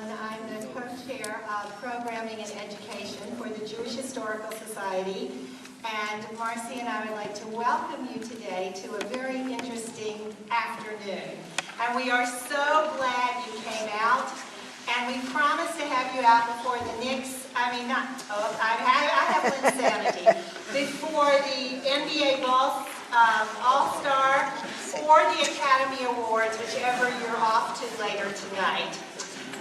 Kaplan. I'm the co-chair of Programming and Education for the Jewish Historical Society. And Marcy and I would like to welcome you today to a very interesting afternoon. And we are so glad you came out. And we promise to have you out before the Knicks, I have insanity, before the NBA Ball All-Star or the Academy Awards, whichever you're off to later tonight.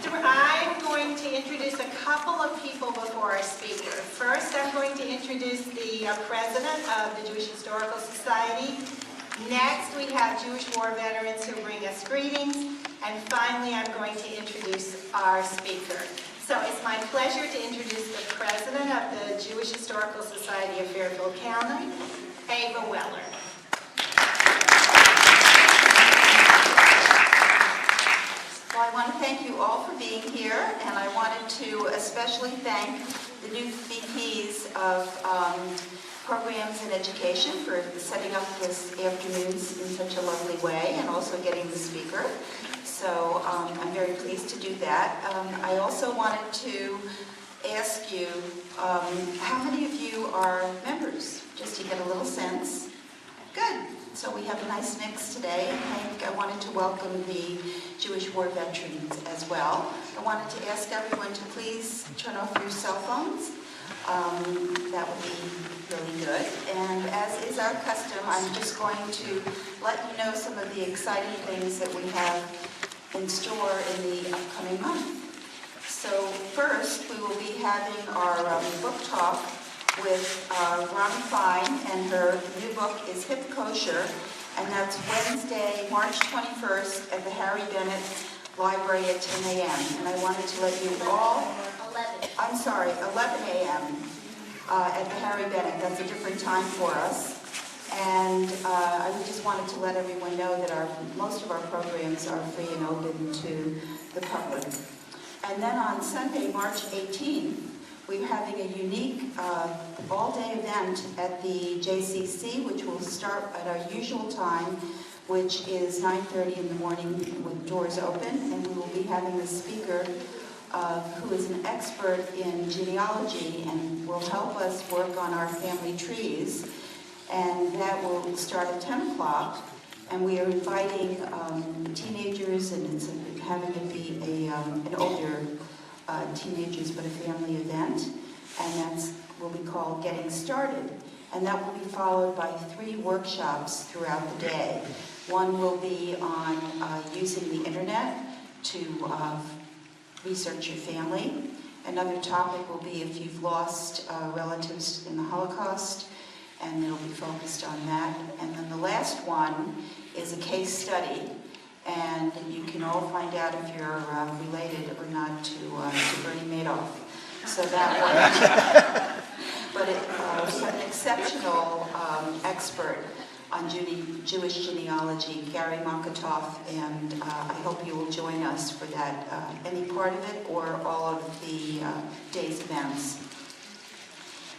I'm going to introduce a couple of people before our speaker. First, I'm going to introduce the president of the Jewish Historical Society. Next, we have Jewish war veterans who bring us greetings. And finally, I'm going to introduce our speaker. So it's my pleasure to introduce the president of the Jewish Historical Society of Fairfield County, Ava Weller. Well, I want to thank you all for being here, and I wanted to especially thank the new VPs of Programs and Education for setting up this afternoon in such a lovely way, and also getting the speaker. So I'm very pleased to do that. I also wanted to ask you, how many of you are members, just to get a little sense? Good. So we have a nice mix today. I wanted to welcome the Jewish war veterans as well. I wanted to ask everyone to please turn off your cell phones. That would be really good. And as is our custom, I'm just going to let you know some of the exciting things that we have in store in the upcoming month. So first, we will be having our book talk with Ronnie Fine, and her new book is Hip Kosher, and that's Wednesday, March 21st at the Harry Bennett Library at 10 a.m. And I wanted to let you all... 11 a.m. At the Harry Bennett. That's a different time for us. And I just wanted to let everyone know that most of our programs are free and open to the public. And then on Sunday, March 18th, we're having a unique all-day event at the JCC, which will start at our usual time, which is 9:30 in the morning with doors open. And we will be having a speaker who is an expert in genealogy and will help us work on our family trees. And that will start at 10 o'clock. And we are inviting teenagers, and it's having it be an older teenagers, but a family event. And that will be called Getting Started. And that will be followed by 3 workshops throughout the day. One will be on using the internet to research your family. Another topic will be if you've lost relatives in the Holocaust, and it'll be focused on that. And then the last one is a case study, and you can all find out if you're related or not to Bernie Madoff. So that one. But we have an exceptional expert on Jewish genealogy, Gary Makatoff, and I hope you will join us for that, any part of it or all of the day's events.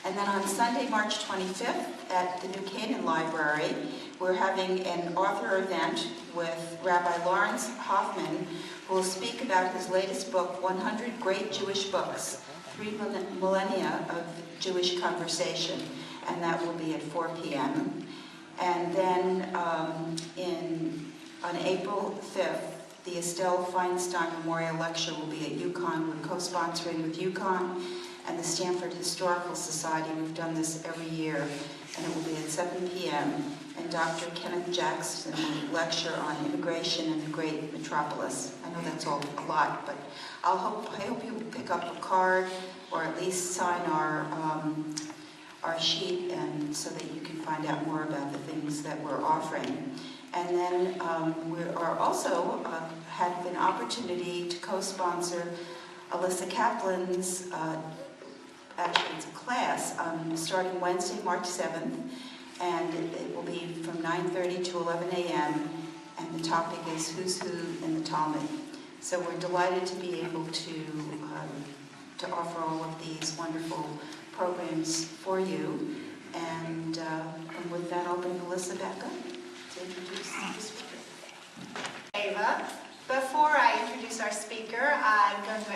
And then on Sunday, March 25th, at the New Canaan Library, we're having an author event with Rabbi Lawrence Hoffman, who will speak about his latest book, 100 Great Jewish Books, 3 Millennia of Jewish Conversation, and that will be at 4 p.m. And then on April 5th, the Estelle Feinstein Memorial Lecture will be at UConn. We're co-sponsoring with UConn and the Stanford Historical Society. We've done this every year, and it will be at 7 p.m. And Dr. Kenneth Jackson will lecture on immigration in the great metropolis. I know that's all a lot, but I hope you will pick up a card or at least sign our sheet, and so that you can find out more about the things that we're offering. And then we are also have an opportunity to co-sponsor Alyssa Kaplan's, actually it's a class, starting Wednesday, March 7th, and it will be from 9:30 to 11 a.m., and the topic is Who's Who in the Talmud. So we're delighted to be able to offer all of these wonderful programs for you. And with that, I'll bring Alyssa back up to introduce the speaker. Ava, before I introduce our speaker, I'm going to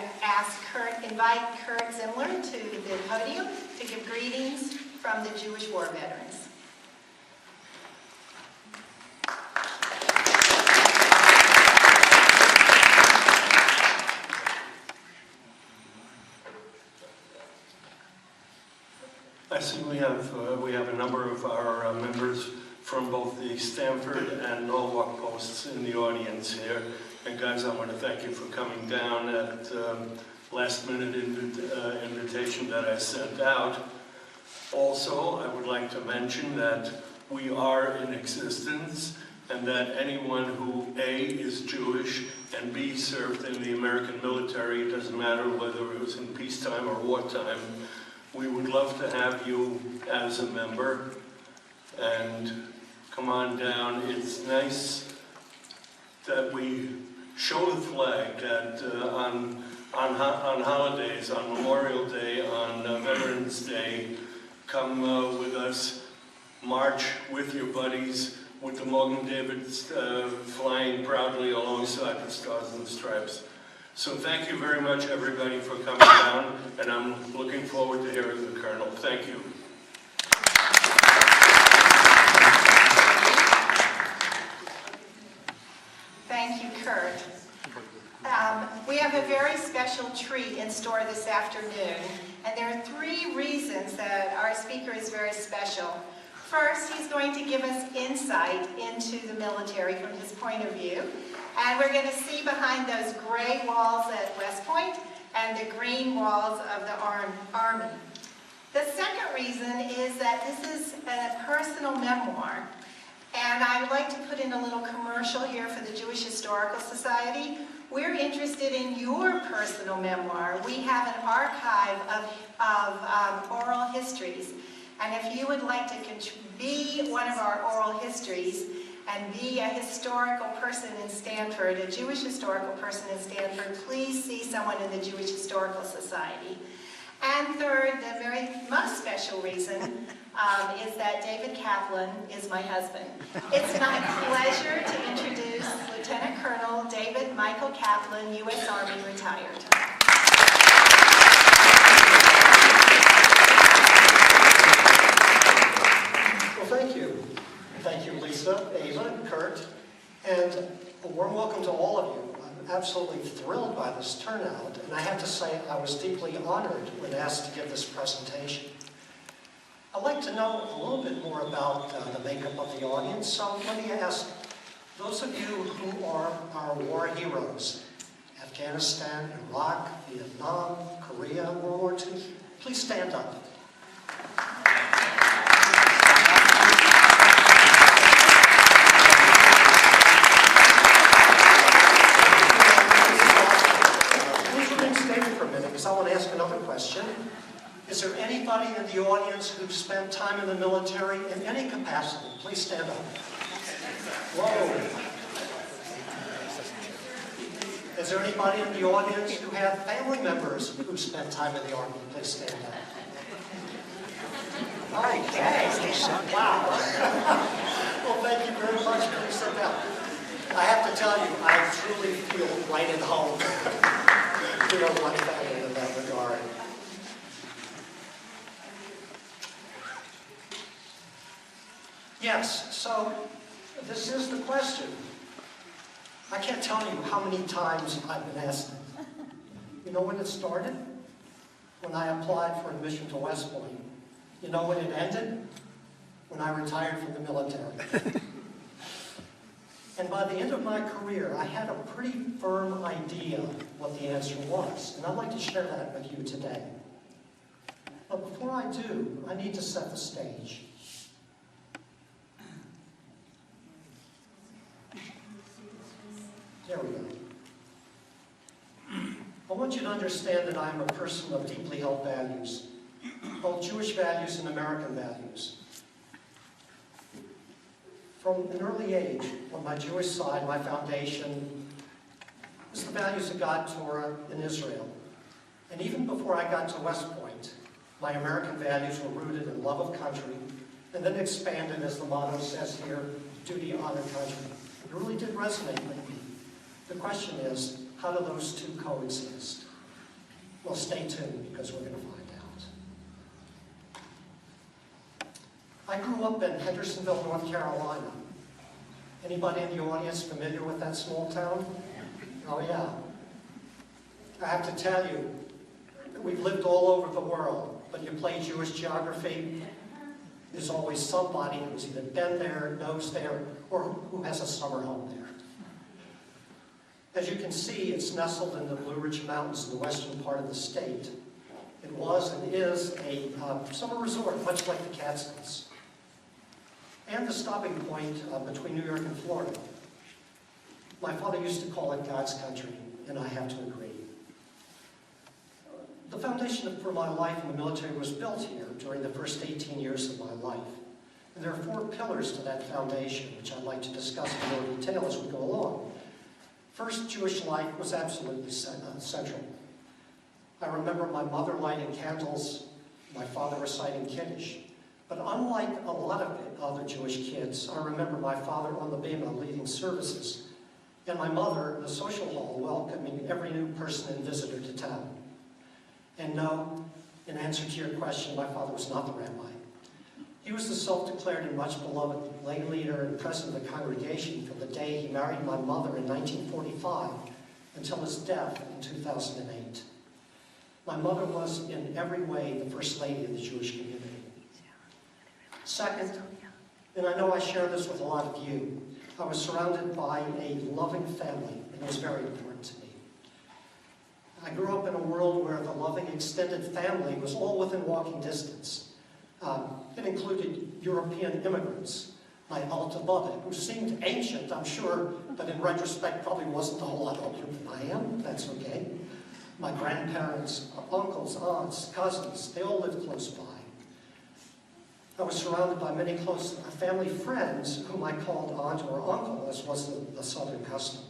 invite Kurt Zimler to the podium to give greetings from the Jewish war veterans. I see we have a number of our members from both the Stamford and Norwalk posts in the audience here. And guys, I want to thank you for coming down at last-minute invitation that I sent out. Also, I would like to mention that we are in existence and that anyone who A, is Jewish, and B, served in the American military, it doesn't matter whether it was in peacetime or wartime, we would love to have you as a member, and come on down. It's nice that we show the flag that on holidays, on Memorial Day, on Veterans Day, come with us, march with your buddies, with the Mogen Davids flying proudly alongside the Stars and Stripes. So thank you very much, everybody, for coming down, and I'm looking forward to hearing the Colonel. Thank you. Thank you, Kurt. We have a very special treat in store this afternoon, and there are 3 reasons that our speaker is very special. First, he's going to give us insight into the military from his point of view. And we're going to see behind those gray walls at West Point and the green walls of the Army. The second reason is that this is a personal memoir. And I would like to put in a little commercial here for the Jewish Historical Society. We're interested in your personal memoir. We have an archive of oral histories. And if you would like to be one of our oral histories, and be a historical person in Stanford, a Jewish historical person in Stanford, please see someone in the Jewish Historical Society. And third, the very most special reason is that David Kaplan is my husband. It's my pleasure to introduce Lieutenant Colonel David Michael Kaplan, U.S. Army, retired. Well, thank you. Thank you, Lisa, Ava, Kurt, and a warm welcome to all of you. I'm absolutely thrilled by this turnout, and I have to say I was deeply honored when asked to give this presentation. I'd like to know a little bit more about the makeup of the audience, so let me ask those of you who are our war heroes, Afghanistan, Iraq, Vietnam, Korea, World War II, please stand up. I want to ask another question. Is there anybody in the audience who spent time in the military in any capacity? Please stand up. Whoa. Is there anybody in the audience who have family members who spent time in the Army? Please stand up. Okay. Wow. Well, thank you very much. Please sit down. I have to tell you, I truly feel right at home. We are one family in that regard. Yes, so this is the question. I can't tell you how many times I've been asked it. You know when it started? When I applied for admission to West Point. You know when it ended? When I retired from the military. And by the end of my career, I had a pretty firm idea what the answer was. And I'd like to share that with you today. But before I do, I need to set the stage. There we go. I want you to understand that I am a person of deeply held values, both Jewish values and American values. From an early age, on my Jewish side, my foundation was the values of God, Torah, and Israel. And even before I got to West Point, my American values were rooted in love of country, and then expanded, as the motto says here, duty, honor, country. It really did resonate with me. The question is, how do those two coexist? Well, stay tuned because we're going to find out. I grew up in Hendersonville, North Carolina. Anybody in the audience familiar with that small town? Oh yeah. I have to tell you, we've lived all over the world, but you play Jewish geography, there's always somebody who's either been there, knows there, or who has a summer home there. As you can see, it's nestled in the Blue Ridge Mountains in the western part of the state. It was and is a summer resort, much like the Catskills, and the stopping point between New York and Florida. My father used to call it God's country, and I have to agree. The foundation for my life in the military was built here during the first 18 years of my life. And there are 4 pillars to that foundation, which I'd like to discuss in more detail as we go along. First, Jewish life was absolutely central. I remember my mother lighting candles, my father reciting Kiddush. But unlike a lot of other Jewish kids, I remember my father on the bima leading services, and my mother in the social hall welcoming every new person and visitor to town. And no, in answer to your question, my father was not the rabbi. He was the self-declared and much beloved lay leader and president of the congregation from the day he married my mother in 1945 until his death in 2008. My mother was in every way the first lady of the Jewish community. Second, and I know I share this with a lot of you, I was surrounded by a loving family, and it was very important to me. I grew up in a world where the loving extended family was all within walking distance. It included European immigrants, my Alta Baba, who seemed ancient, I'm sure, but in retrospect probably wasn't a whole lot older than I am. That's okay. My grandparents, uncles, aunts, cousins, they all lived close by. I was surrounded by many close family friends whom I called aunt or uncle, as was the Southern custom.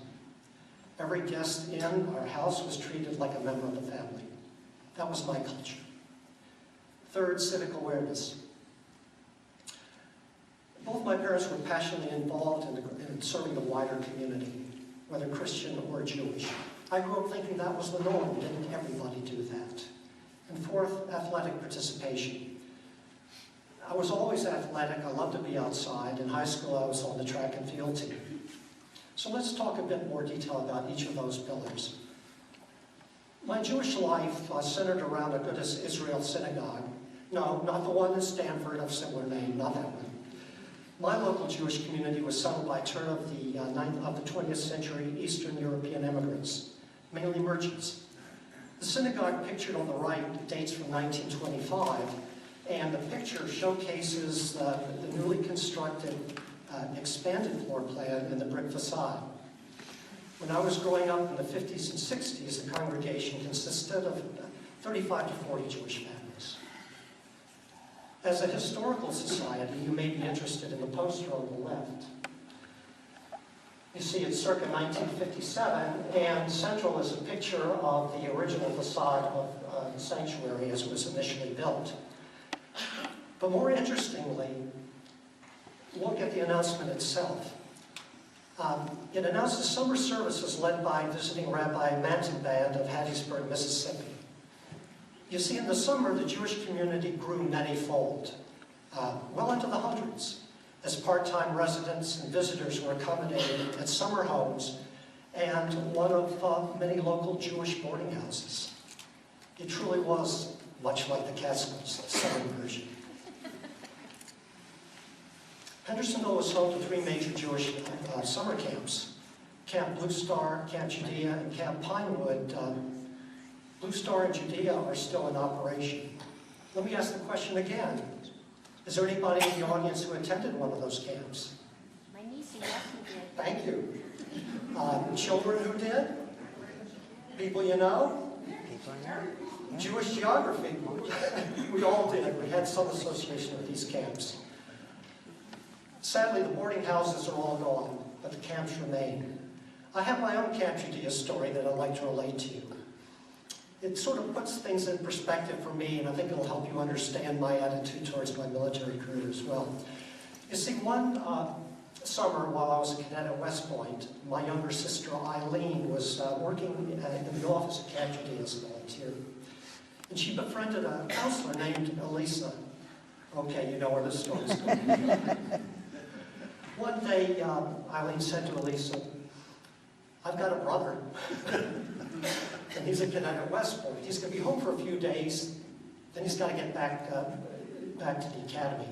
Every guest in our house was treated like a member of the family. That was my culture. Third, civic awareness. Both my parents were passionately involved in serving the wider community, whether Christian or Jewish. I grew up thinking that was the norm. Didn't everybody do that? And fourth, athletic participation. I was always athletic. I loved to be outside. In high school, I was on the track and field team. So let's talk a bit more detail about each of those pillars. My Jewish life centered around a Agudas Israel synagogue. No, not the one in Stanford of similar name, not that one. My local Jewish community was settled by turn of the 20th century Eastern European immigrants, mainly merchants. The synagogue pictured on the right dates from 1925, and the picture showcases the newly constructed expanded floor plan and the brick facade. When I was growing up in the 50s and 60s, the congregation consisted of 35 to 40 Jewish families. As a historical society, you may be interested in the poster on the left. You see it's circa 1957, and central is a picture of the original facade of the sanctuary as it was initially built. But more interestingly, look at the announcement itself. It announces summer services led by visiting Rabbi Mantenband of Hattiesburg, Mississippi. You see, in the summer, the Jewish community grew many-fold, well into the hundreds, as part-time residents and visitors were accommodated at summer homes and one of many local Jewish boarding houses. It truly was much like the Catskills, the southern version. Hendersonville was home to 3 major Jewish summer camps: Camp Blue Star, Camp Judea, and Camp Pinewood. Blue Star and Judea are still in operation. Let me ask the question again. Is there anybody in the audience who attended one of those camps? My niece and nephew did. Thank you. Children who did? People you know? Jewish geography. We all did. We had some association with these camps. Sadly, the boarding houses are all gone, but the camps remain. I have my own Camp Judea story that I'd like to relate to you. It sort of puts things in perspective for me, and I think it'll help you understand my attitude towards my military career as well. You see, one summer while I was a cadet at West Point, my younger sister Eileen was working in the office at Camp Judea as a volunteer. And she befriended a counselor named Elisa. Okay, you know where this story's going. One day, Eileen said to Elisa, "I've got a brother, and he's a cadet at West Point. He's going to be home for a few days, then he's got to get back to the academy.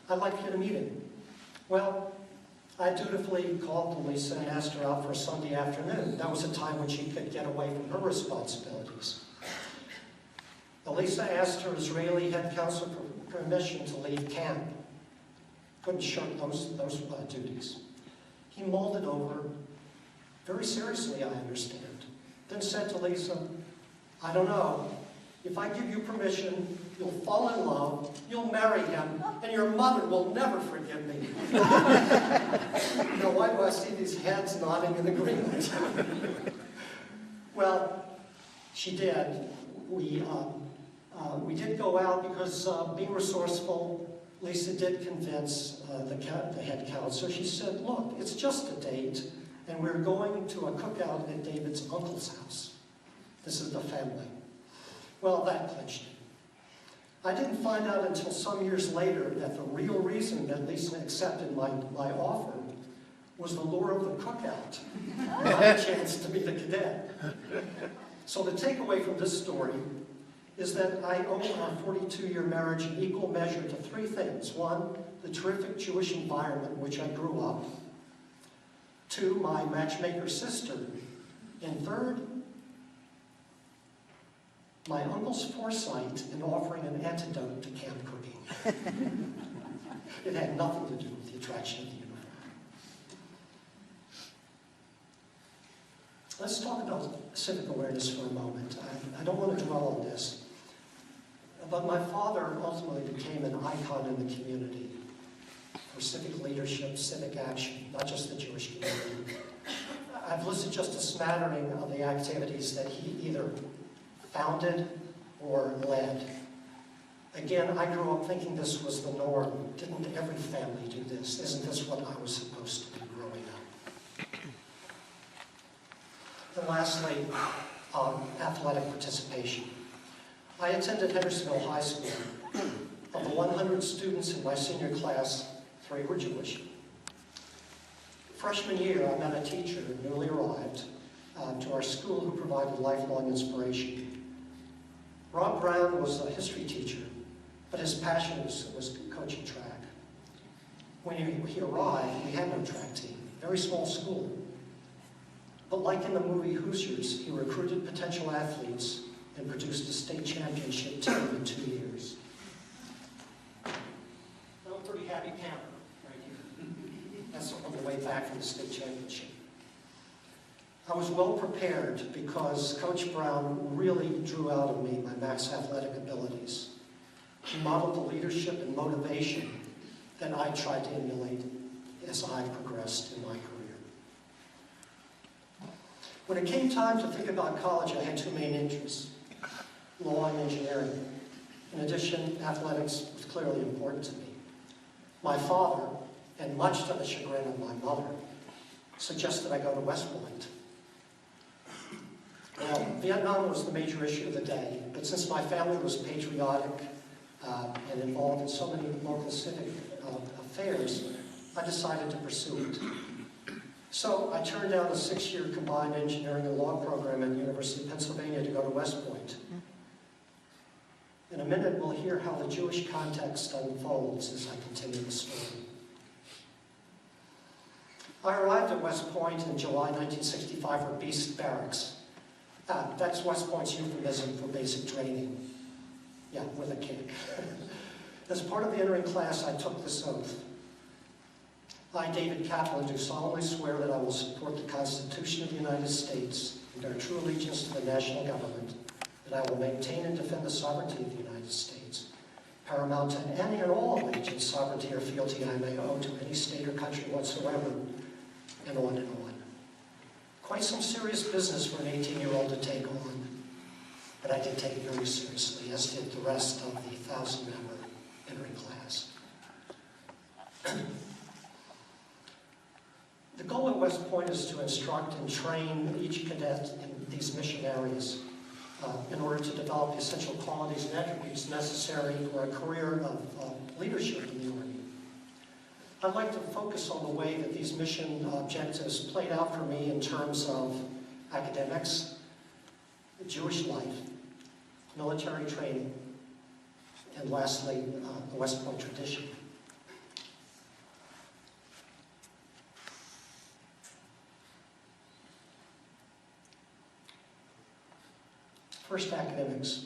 I'd like you to meet him." Well, I dutifully called Elisa and asked her out for a Sunday afternoon. That was a time when she could get away from her responsibilities. Elisa asked her Israeli head counselor for permission to leave camp. Couldn't shirk those duties. He mulled it over, very seriously, I understand. Then said to Lisa, "I don't know. If I give you permission, you'll fall in love, you'll marry him, and your mother will never forgive me." Now, why do I see these heads nodding in agreement? Well, she did. We did go out because, being resourceful, Lisa did convince the head counselor. She said, "Look, it's just a date, and we're going to a cookout at David's uncle's house. This is the family." Well, that clinched it. I didn't find out until some years later that the real reason that Lisa accepted my offer was the lure of the cookout, not a chance to meet a cadet. So the takeaway from this story is that I owe our 42-year marriage in equal measure to three things. One, the terrific Jewish environment in which I grew up. Two, my matchmaker sister. And third, my uncle's foresight in offering an antidote to camp cooking. It had nothing to do with the attraction of the uniform. Let's talk about civic awareness for a moment. I don't want to dwell on this. But my father ultimately became an icon in the community for civic leadership, civic action, not just the Jewish community. I've listed just a smattering of the activities that he either founded or led. Again, I grew up thinking this was the norm. Didn't every family do this? Isn't this what I was supposed to be growing up? And lastly, athletic participation. I attended Hendersonville High School. Of the 100 students in my senior class, 3 were Jewish. Freshman year, I met a teacher, newly arrived, to our school who provided lifelong inspiration. Rob Brown was a history teacher, but his passion was coaching track. When he arrived, we had no track team, very small school. But like in the movie Hoosiers, he recruited potential athletes and produced a state championship team in 2 years. I'm a pretty happy camper right here. That's on the way back from the state championship. I was well prepared because Coach Brown really drew out of me my max athletic abilities. He modeled the leadership and motivation that I tried to emulate as I progressed in my career. When it came time to think about college, I had 2 main interests: law and engineering. In addition, athletics was clearly important to me. My father, and much to the chagrin of my mother, suggested I go to West Point. Well, Vietnam was the major issue of the day, but since my family was patriotic and involved in so many local civic affairs, I decided to pursue it. So I turned down a 6-year combined engineering and law program at the University of Pennsylvania to go to West Point. In a minute, we'll hear how the Jewish context unfolds as I continue the story. I arrived at West Point in July 1965 for Beast Barracks. That's West Point's euphemism for basic training. Yeah, with a kick. As part of the entering class, I took this oath. I, David Kaplan, do solemnly swear that I will support the Constitution of the United States and bear true allegiance to the national government, that I will maintain and defend the sovereignty of the United States, paramount to any and all allegiance, sovereignty, or fealty I may owe to any state or country whatsoever, and on and on. Quite some serious business for an 18-year-old to take on, but I did take it very seriously, as did the rest of the 1,000-member entering class. The goal at West Point is to instruct and train each cadet in these mission areas. in order to develop the essential qualities and attributes necessary for a career of leadership in the Army. I'd like to focus on the way that these mission objectives played out for me in terms of academics, Jewish life, military training, and lastly, the West Point tradition. First, academics.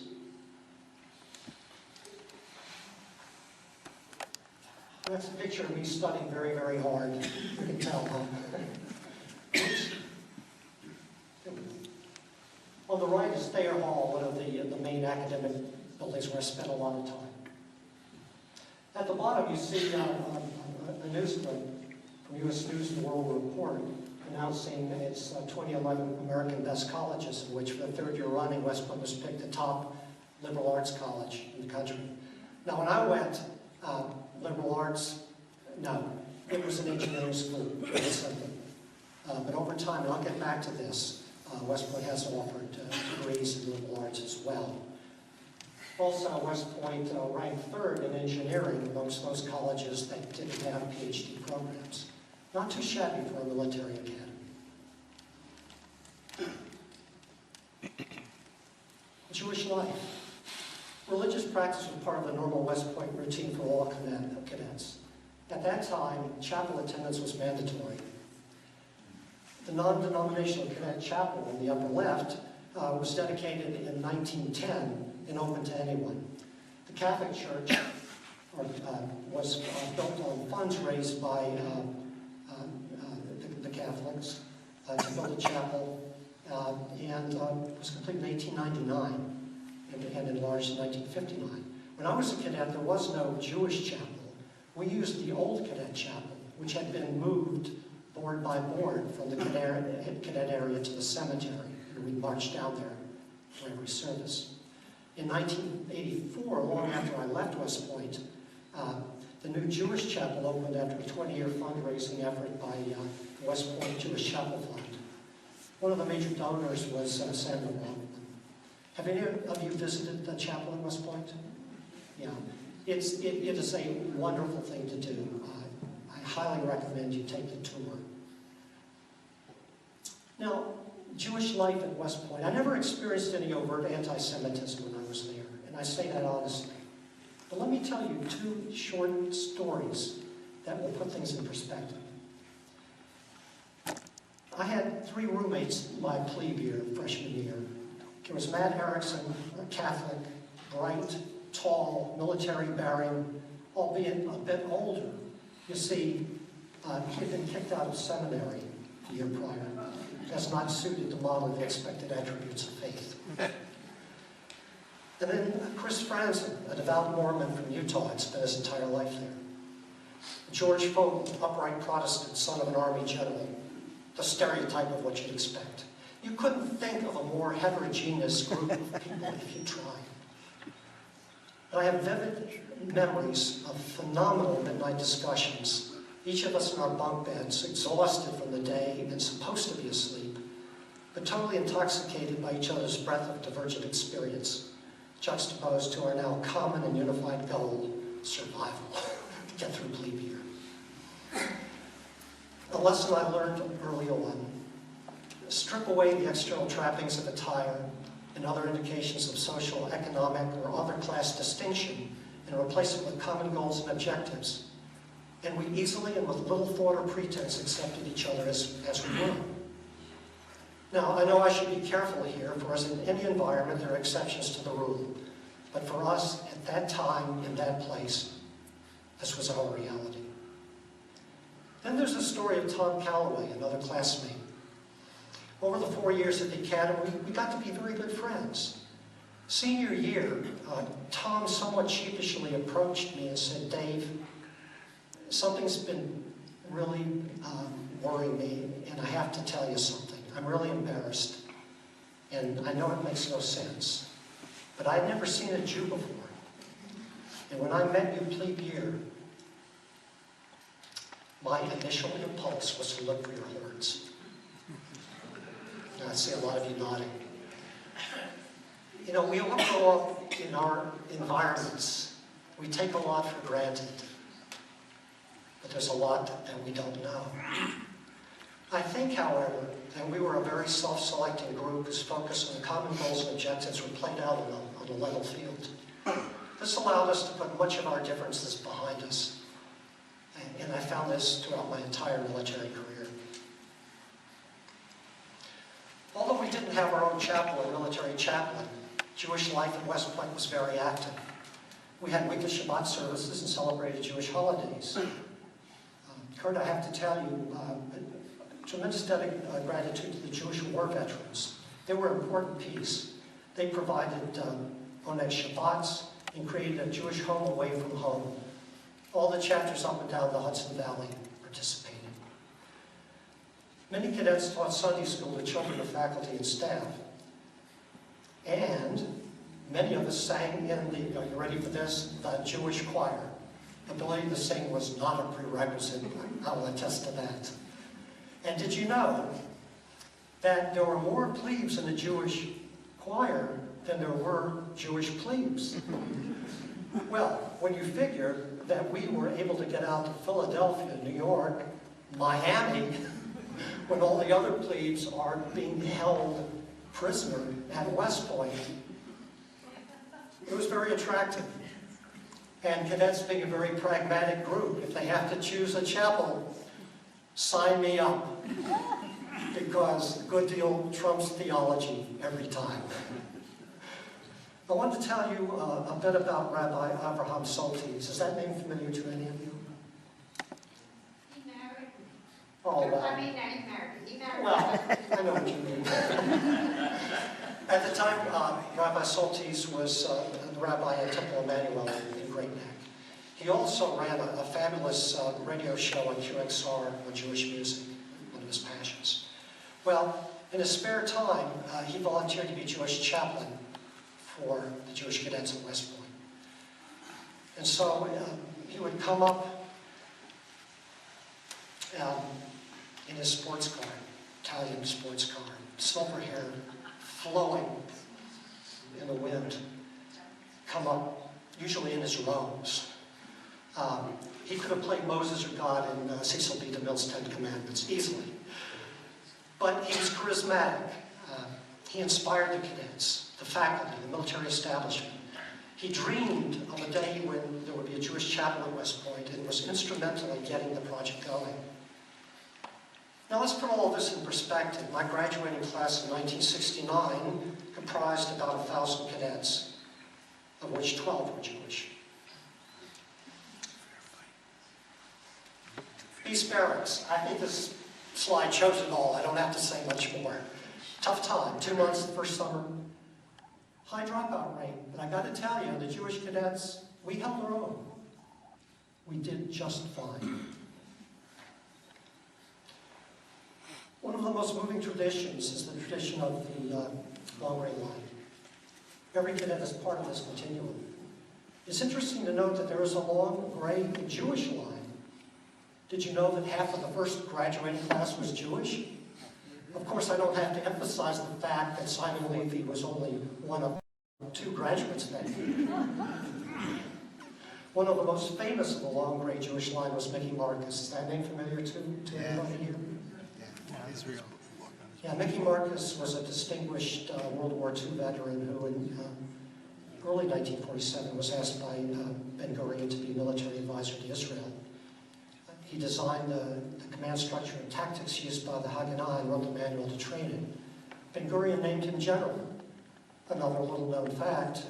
That's a picture of me studying very, very hard. You can tell, huh? On the right is Thayer Hall, one of the main academic buildings where I spent a lot of time. At the bottom, you see a news clip from U.S. News and World Report announcing its 2011 American Best Colleges, in which for the third year running, West Point was picked the top liberal arts college in the country. Now, when I went, liberal arts, no, it was an engineering school, simply. But over time, and I'll get back to this, West Point has offered degrees in liberal arts as well. Also, West Point ranked third in engineering amongst those colleges that didn't have PhD programs. Not too shabby for a military academy. Jewish life. Religious practice was part of the normal West Point routine for all cadets. At that time, chapel attendance was mandatory. The non-denominational cadet chapel in the upper left was dedicated in 1910 and open to anyone. The Catholic Church was built on funds raised by the Catholics to build a chapel, and was completed in 1899 and enlarged in 1959. When I was a cadet, there was no Jewish chapel. We used the old cadet chapel, which had been moved board by board from the cadet area to the cemetery, and we marched down there for every service. In 1984, long after I left West Point, the new Jewish chapel opened after a 20-year fundraising effort by the West Point Jewish Chapel Fund. One of the major donors was Samuel Rothman. Have any of you visited the chapel at West Point? Yeah. It is a wonderful thing to do. I highly recommend you take the tour. Now, Jewish life at West Point. I never experienced any overt anti-Semitism when I was there, and I say that honestly. But let me tell you two short stories that will put things in perspective. I had 3 roommates my plebe year, freshman year. There was Matt Erickson, a Catholic, bright, tall, military-bearing, albeit a bit older. You see, he had been kicked out of seminary the year prior. Has not suited the model of the expected attributes of faith. And then Chris Franzen, a devout Mormon from Utah, had spent his entire life there. George Foden, upright Protestant, son of an army general, the stereotype of what you'd expect. You couldn't think of a more heterogeneous group of people if you tried. And I have vivid memories of phenomenal midnight discussions, each of us in our bunk beds, exhausted from the day and supposed to be asleep, but totally intoxicated by each other's breadth of divergent experience, juxtaposed to our now common and unified goal, survival, to get through plebe year. A lesson I learned early on: strip away the external trappings of attire and other indications of social, economic, or other class distinction, and replace it with common goals and objectives. And we easily and with little thought or pretense accepted each other as we were. Now, I know I should be careful here, for as in any environment, there are exceptions to the rule. But for us, at that time, in that place, this was our reality. Then there's the story of Tom Calloway, another classmate. Over the 4 years at the academy, we got to be very good friends. Senior year, Tom somewhat sheepishly approached me and said, "Dave, something's been really worrying me, and I have to tell you something. I'm really embarrassed, and I know it makes no sense, but I'd never seen a Jew before. And when I met you plebe year, my initial impulse was to look for your horns." I see a lot of you nodding. You know, we all grow up in our environments. We take a lot for granted. But there's a lot that we don't know. I think, however, that we were a very self-selecting group whose focus on the common goals and objectives were played out on a level field. This allowed us to put much of our differences behind us. And I found this throughout my entire military career. Although we didn't have our own chapel or military chaplain, Jewish life at West Point was very active. We had weekly Shabbat services and celebrated Jewish holidays. Kurt, I have to tell you, tremendous gratitude to the Jewish war veterans. They were an important piece. They provided Oneg Shabbats and created a Jewish home away from home. All the chapters up and down the Hudson Valley participated. Many cadets taught Sunday school to children of faculty and staff. And many of us sang in the, are you ready for this? The Jewish choir. Ability to sing was not a prerequisite. I will attest to that. And did you know that there were more plebes in the Jewish choir than there were Jewish plebes? Well, when you figure that we were able to get out to Philadelphia, New York, Miami, when all the other plebes are being held prisoner at West Point, it was very attractive. And cadets being a very pragmatic group, if they have to choose a chapel, sign me up. Because good deal trumps theology every time. I want to tell you a bit about Rabbi Avraham Soltys. Is that name familiar to any of you? He married. Oh, well. I mean, he's married. He married. Well, I know what you mean. At the time, Rabbi Soltys was the rabbi at Temple Emmanuel in Great Neck. He also ran a fabulous radio show on QXR on Jewish music, one of his passions. Well, in his spare time, he volunteered to be Jewish chaplain for the Jewish cadets at West Point. And so he would come up in his sports car, Italian sports car, silver hair, flowing in the wind, come up, usually in his robes. He could have played Moses or God in Cecil B. DeMille's Ten Commandments, easily. But he was charismatic. He inspired the cadets, the faculty, the military establishment. He dreamed of a day when there would be a Jewish chapel at West Point and was instrumental in getting the project going. Now let's put all of this in perspective. My graduating class in 1969 comprised about 1,000 cadets, of which 12 were Jewish. Beast Barracks. I think this slide shows it all. I don't have to say much more. Tough time. 2 months the first summer. High dropout rate. But I got to tell you, the Jewish cadets, we held our own. We did just fine. One of the most moving traditions is the tradition of the long gray line. Every cadet is part of this continuum. It's interesting to note that there is a long gray Jewish line. Did you know that half of the first graduating class was Jewish? Of course, I don't have to emphasize the fact that Simon Levy was only one of 2 graduates that year. One of the most famous of the long gray Jewish line was Mickey Marcus. Is that name familiar to anybody here? Israel. Yeah, Mickey Marcus was a distinguished World War II veteran who in early 1947 was asked by Ben-Gurion to be military advisor to Israel. He designed the command structure and tactics used by the Haganah and wrote the manual to train it. Ben-Gurion named him general. Another little-known fact,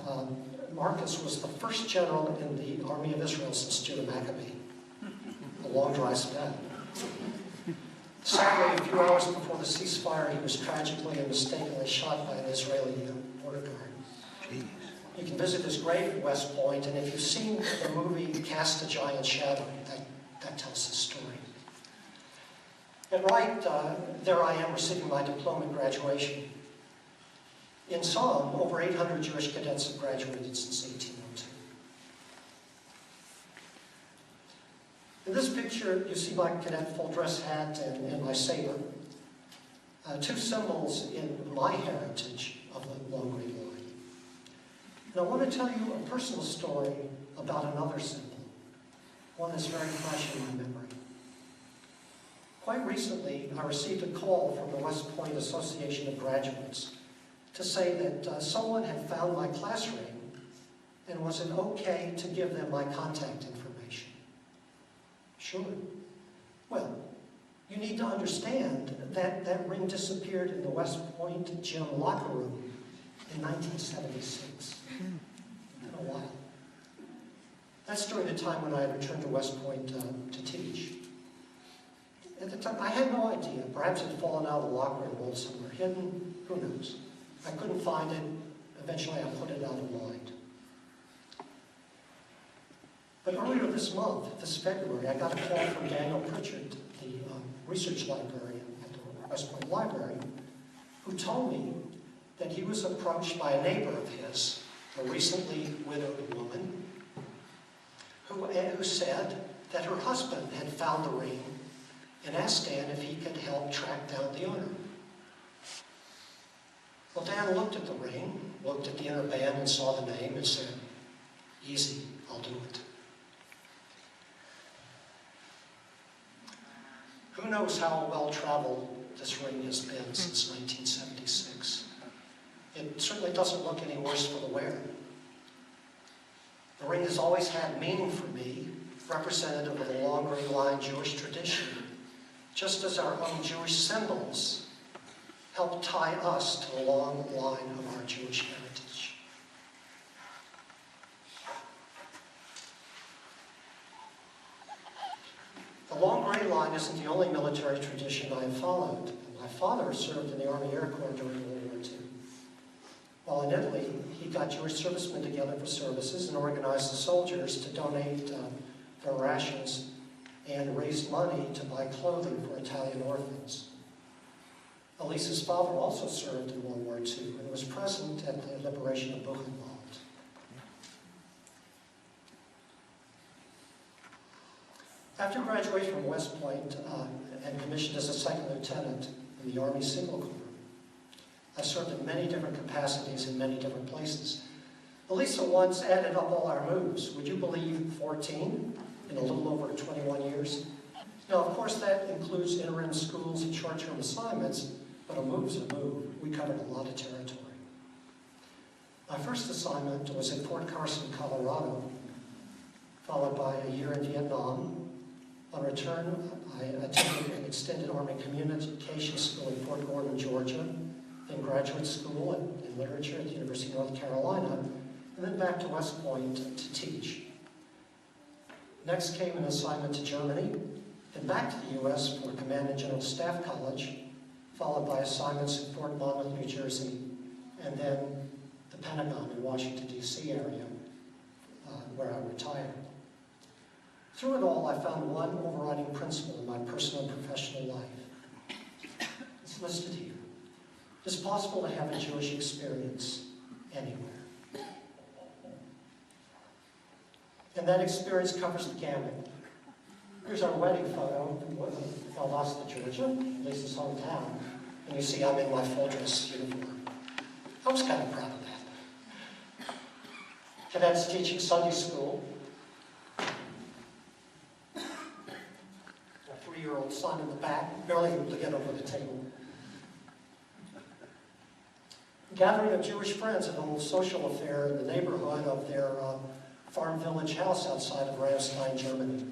Marcus was the first general in the army of Israel since Judah Maccabee. A long, dry spell. Sadly, a few hours before the ceasefire, he was tragically and mistakenly shot by an Israeli border guard. You can visit his grave at West Point, and if you've seen the movie Cast a Giant Shadow, that tells his story. And right there I am receiving my diploma at graduation. In sum, over 800 Jewish cadets have graduated since 1802. In this picture, you see my cadet full dress hat and my saber, 2 symbols in my heritage of the long gray line. And I want to tell you a personal story about another symbol, one that's very fresh in my memory. Quite recently, I received a call from the West Point Association of Graduates to say that someone had found my class ring and was it okay to give them my contact information? Sure. Well, you need to understand that that ring disappeared in the West Point gym locker room in 1976. It's been a while. That's during the time when I had returned to West Point to teach. At the time, I had no idea. Perhaps it had fallen out of the locker and rolled somewhere hidden. Who knows? I couldn't find it. Eventually, I put it out of mind. But earlier this month, this February, I got a call from Daniel Pritchard, the research librarian at the West Point Library, who told me that he was approached by a neighbor of his, a recently widowed woman, who said that her husband had found the ring and asked Dan if he could help track down the owner. Well, Dan looked at the ring, looked at the inner band and saw the name and said, "Easy, I'll do it." Who knows how well-traveled this ring has been since 1976. It certainly doesn't look any worse for the wearer. The ring has always had meaning for me, representative of the long gray line Jewish tradition, just as our own Jewish symbols help tie us to the long line of our Jewish heritage. The long gray line isn't the only military tradition I have followed. My father served in the Army Air Corps during World War II. While in Italy, he got Jewish servicemen together for services and organized the soldiers to donate their rations and raised money to buy clothing for Italian orphans. Elisa's father also served in World War II and was present at the liberation of Buchenwald. After graduating from West Point and commissioned as a second lieutenant in the Army Signal Corps, I served in many different capacities in many different places. Elisa once added up all our moves. Would you believe 14 in a little over 21 years? Now, of course, that includes interim schools and short-term assignments, but a move's a move. We covered a lot of territory. My first assignment was in Fort Carson, Colorado, followed by a year in Vietnam. On return, I attended an extended Army communication school in Fort Gordon, Georgia, then graduate school in literature at the University of North Carolina, and then back to West Point to teach. Next came an assignment to Germany, then back to the U.S. for Command and General Staff College, followed by assignments in Fort Monmouth, New Jersey, and then the Pentagon in Washington, D.C. area, where I retired. Through it all, I found one overriding principle in my personal and professional life. It's listed here. It's possible to have a Jewish experience anywhere. And that experience covers the gamut. Here's our wedding photo in Valdosta, Georgia, Lisa's hometown. And you see I'm in my full dress uniform. I was kind of proud of that. Cadets teaching Sunday school. A 3-year-old son in the back, barely able to get over the table. Gathering of Jewish friends at a little social affair in the neighborhood of their farm village house outside of Ramstein, Germany.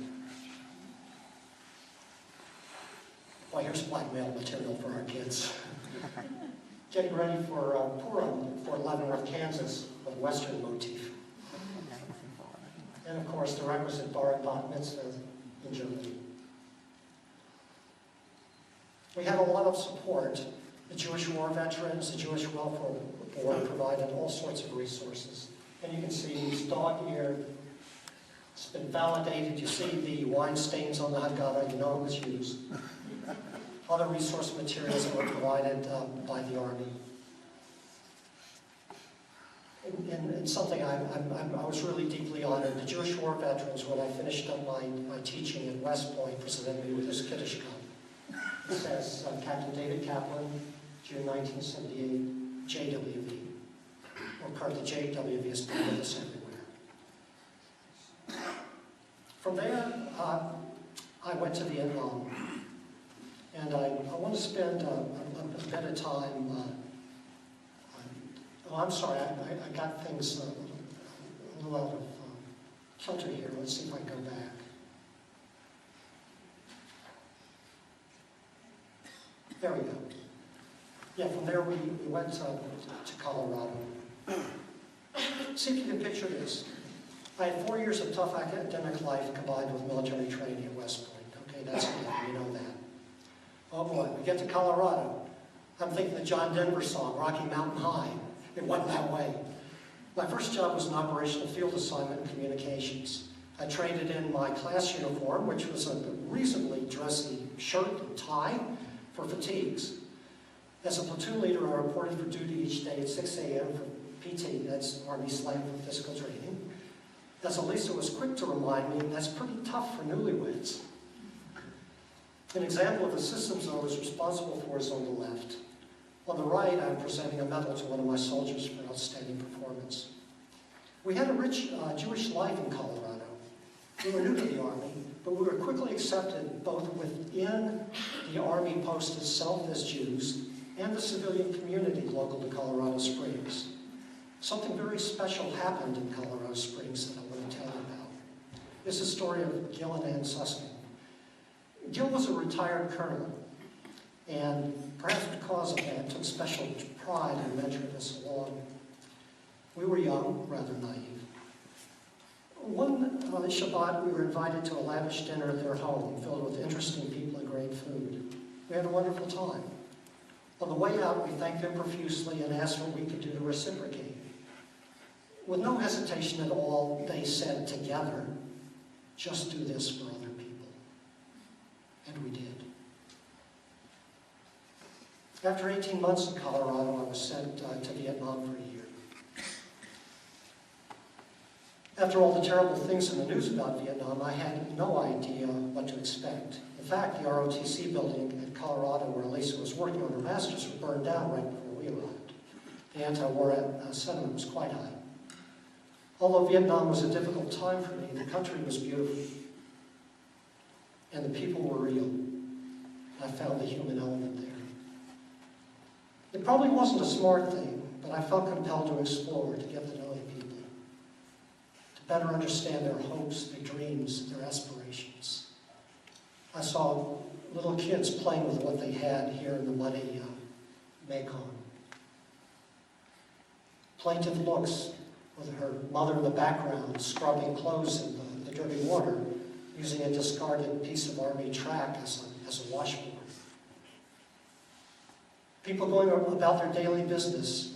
Well, here's blackmail material for our kids. Getting ready for Purim for Leavenworth, Kansas, with a Western motif. And of course, the requisite bar and bat mitzvah in Germany. We had a lot of support. The Jewish war veterans, the Jewish Welfare Board provided all sorts of resources. And you can see it's dog-eared. It's been validated. You see the wine stains on the Haggadah. You know it was used. Other resource materials that were provided by the Army. And something I was really deeply honored. The Jewish war veterans, when I finished up my teaching at West Point, presented me with this Kiddush cup. It says, Captain David Kaplan, June 1978, JWV, from Kurt, the JWV has been with us everywhere. From there, I went to Vietnam, and I want to spend a bit of time. I'm sorry, I got things a little out of kilter here. Let's see if I can go back. There we go. Yeah, from there we went to Colorado. See if you can picture this. I had 4 years of tough academic life combined with military training at West Point. Okay, that's good, you know that. Oh boy, we get to Colorado. I'm thinking the John Denver song, Rocky Mountain High. It wasn't that way. My first job was an operational field assignment in communications. I traded in my class uniform, which was a reasonably dressy shirt and tie, for fatigues. As a platoon leader, I reported for duty each day at 6 a.m. for PT, that's Army slang for physical training. As Elisa was quick to remind me, that's pretty tough for newlyweds. An example of the systems I was responsible for is on the left. On the right, I'm presenting a medal to one of my soldiers for outstanding performance. We had a rich Jewish life in Colorado. We were new to the Army, but we were quickly accepted both within the Army post itself as Jews and the civilian community local to Colorado Springs. Something very special happened in Colorado Springs that I want to tell you about. It's the story of Gil and Ann Suskin. Gil was a retired colonel, and perhaps because of that, took special pride in mentoring us along. We were young, rather naive. One Shabbat, we were invited to a lavish dinner at their home, filled with interesting people and great food. We had a wonderful time. On the way out, we thanked them profusely and asked what we could do to reciprocate. With no hesitation at all, they said together, just do this for other people. And we did. After 18 months in Colorado, I was sent to Vietnam for a year. After all the terrible things in the news about Vietnam, I had no idea what to expect. In fact, the ROTC building in Colorado, where Elisa was working on her master's, was burned down right before we arrived. The anti-war sentiment was quite high. Although Vietnam was a difficult time for me, the country was beautiful. And the people were real. I found the human element there. It probably wasn't a smart thing, but I felt compelled to explore, to get to know the people, to better understand their hopes, their dreams, their aspirations. I saw little kids playing with what they had here in the muddy Mekong. Plaintive looks with her mother in the background, scrubbing clothes in the dirty water, using a discarded piece of Army track as a washboard. People going about their daily business,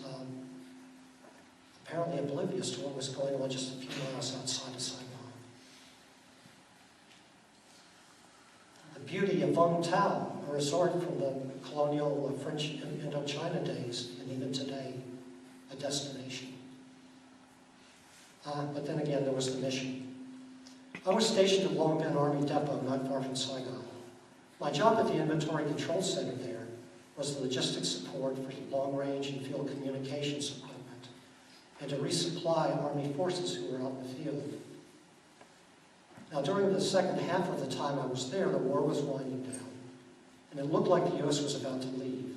apparently oblivious to what was going on just a few miles outside of Saigon. The beauty of Vung Tau, a resort from the colonial French Indochina days, and even today, a destination. But then again, there was the mission. I was stationed at Long Binh Army Depot, not far from Saigon. My job at the Inventory Control Center there was the logistics support for long-range and field communications equipment, and to resupply Army forces who were out in the field. Now, during the second half of the time I was there, the war was winding down, and it looked like the U.S. was about to leave.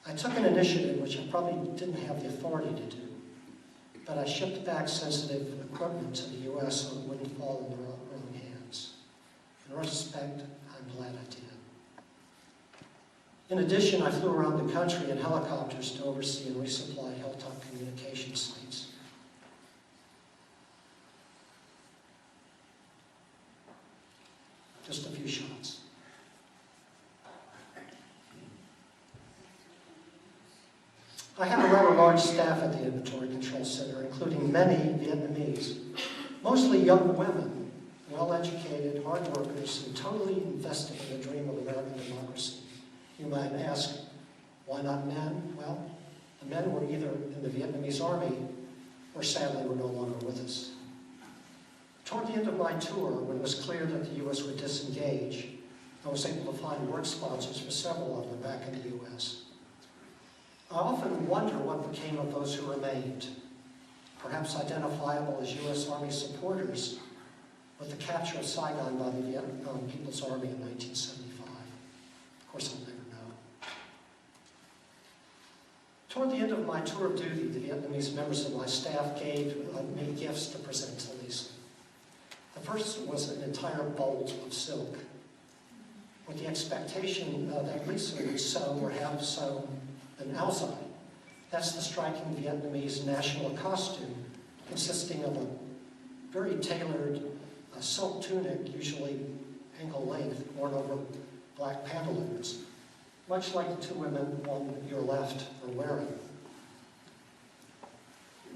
I took an initiative which I probably didn't have the authority to do, but I shipped back sensitive equipment to the U.S. so it wouldn't fall in the wrong hands. In retrospect, I'm glad I did. In addition, I flew around the country in helicopters to oversee and resupply hilltop communication sites. Just a few shots. I had a rather large staff at the Inventory Control Center, including many Vietnamese, mostly young women, well-educated, hard workers, and totally invested in the dream of American democracy. You might ask, why not men? Well, the men were either in the Vietnamese army or sadly were no longer with us. Toward the end of my tour, when it was clear that the U.S. would disengage, I was able to find work sponsors for several of them back in the U.S. I often wonder what became of those who remained, perhaps identifiable as U.S. Army supporters with the capture of Saigon by the Vietnam People's Army in 1975. Of course, I'll never know. Toward the end of my tour of duty, the Vietnamese members of my staff gave me gifts to present to Lisa. The first was an entire bolt of silk, with the expectation that Lisa would sew or have sewn an áo dài. That's the striking Vietnamese national costume, consisting of a very tailored silk tunic, usually ankle length, worn over black pantaloons, much like the two women on your left are wearing.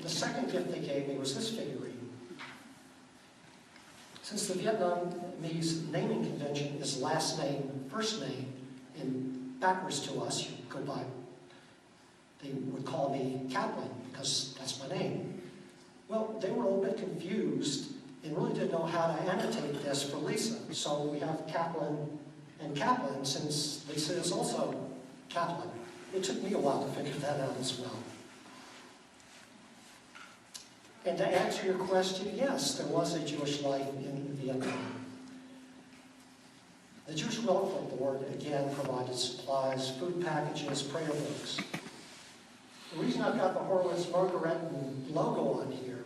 The second gift they gave me was this figurine. Since the Vietnamese naming convention is last name, first name, and backwards to us, you go by, they would call me Kaplan, because that's my name. Well, they were a little bit confused and really didn't know how to annotate this for Lisa. So we have Kaplan and Kaplan, since Lisa is also Kaplan. It took me a while to figure that out as well. And to answer your question, yes, there was a Jewish life in Vietnam. The Jewish Welfare Board, again, provided supplies, food packages, prayer books. The reason I've got the Horowitz Margaret logo on here,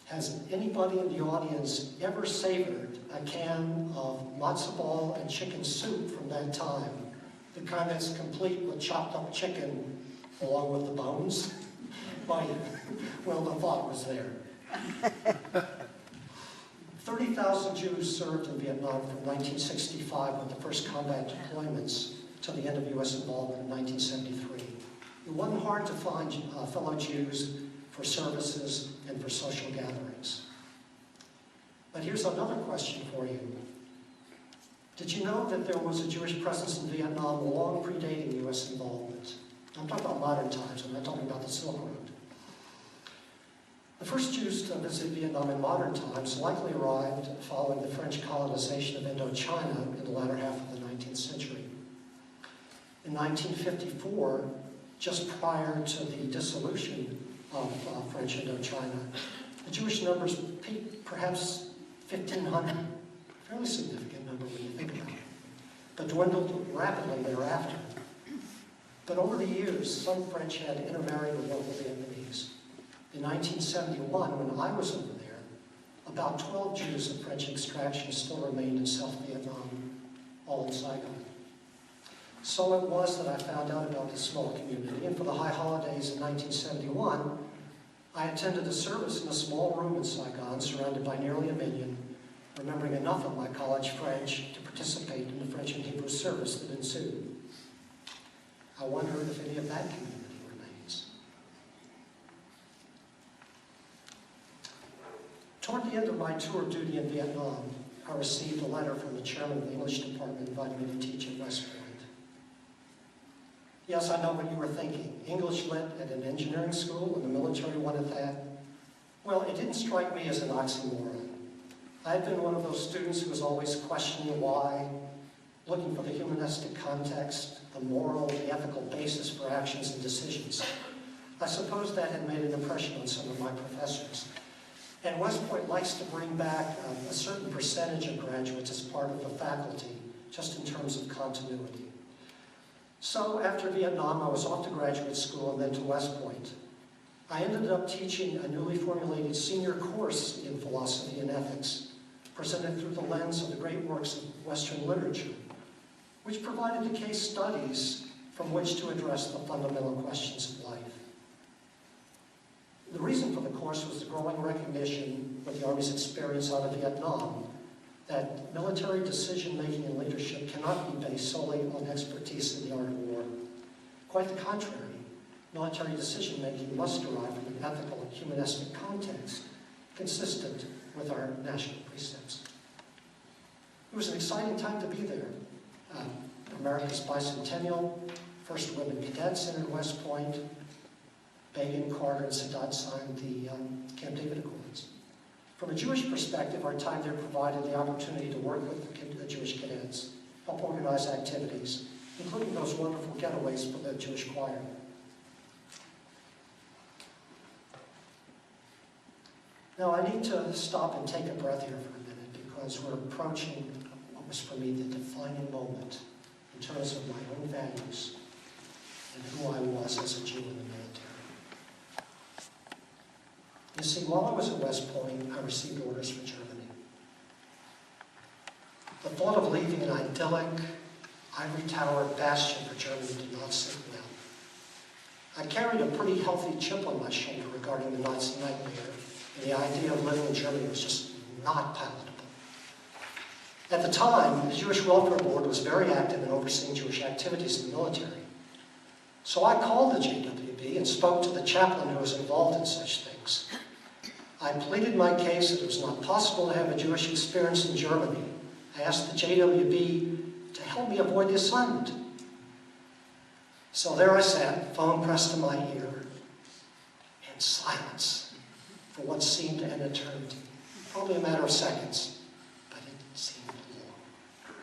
has anybody in the audience ever savored a can of matzo ball and chicken soup from that time? The kind that's complete with chopped up chicken along with the bones? Well, the thought was there. 30,000 Jews served in Vietnam from 1965 with the first combat deployments to the end of U.S. involvement in 1973. It wasn't hard to find fellow Jews for services and for social gatherings. But here's another question for you. Did you know that there was a Jewish presence in Vietnam long predating U.S. involvement? I'm talking about modern times, I'm not talking about the Silk Road. The first Jews to visit Vietnam in modern times likely arrived following the French colonization of Indochina in the latter half of the 19th century. In 1954, just prior to the dissolution of French Indochina, the Jewish numbers peaked perhaps 1,500, a fairly significant number when you think about it, but dwindled rapidly thereafter. But over the years, some French had intermarried with local Vietnamese. In 1971, when I was over there, about 12 Jews of French extraction still remained in South Vietnam, all in Saigon. So it was that I found out about this small community, and for the high holidays in 1971, I attended a service in a small room in Saigon, surrounded by nearly a million, remembering enough of my college French to participate in the French and Hebrew service that ensued. I wonder if any of that community remains. Toward the end of my tour of duty in Vietnam, I received a letter from the chairman of the English department inviting me to teach at West Point. Yes, I know what you were thinking. English lit at an engineering school and the military wanted that. Well, it didn't strike me as an oxymoron. I had been one of those students who was always questioning why, looking for the humanistic context, the moral, the ethical basis for actions and decisions. I suppose that had made an impression on some of my professors. And West Point likes to bring back a certain percentage of graduates as part of the faculty, just in terms of continuity. So after Vietnam, I was off to graduate school and then to West Point. I ended up teaching a newly formulated senior course in philosophy and ethics, presented through the lens of the great works of Western literature, which provided the case studies from which to address the fundamental questions of life. The reason for the course was the growing recognition with the Army's experience out of Vietnam that military decision-making and leadership cannot be based solely on expertise in the art of war. Quite the contrary, military decision-making must derive from an ethical and humanistic context consistent with our national precepts. It was an exciting time to be there. America's bicentennial, first women cadets entered West Point. Begin, Carter, and Sadat signed the Camp David Accords. From a Jewish perspective, our time there provided the opportunity to work with the Jewish cadets, help organize activities, including those wonderful getaways for the Jewish choir. Now, I need to stop and take a breath here for a minute because we're approaching what was for me the defining moment in terms of my own values and who I was as a Jew in the military. You see, while I was at West Point, I received orders for Germany. The thought of leaving an idyllic, ivory tower bastion for Germany did not sit well. I carried a pretty healthy chip on my shoulder regarding the Nazi nightmare, and the idea of living in Germany was just not palatable. At the time, the Jewish Welfare Board was very active in overseeing Jewish activities in the military. So I called the JWB and spoke to the chaplain who was involved in such things. I pleaded my case that it was not possible to have a Jewish experience in Germany. I asked the JWB to help me avoid the assignment. So there I sat, phone pressed to my ear, in silence for what seemed an eternity. Probably a matter of seconds, but it seemed long.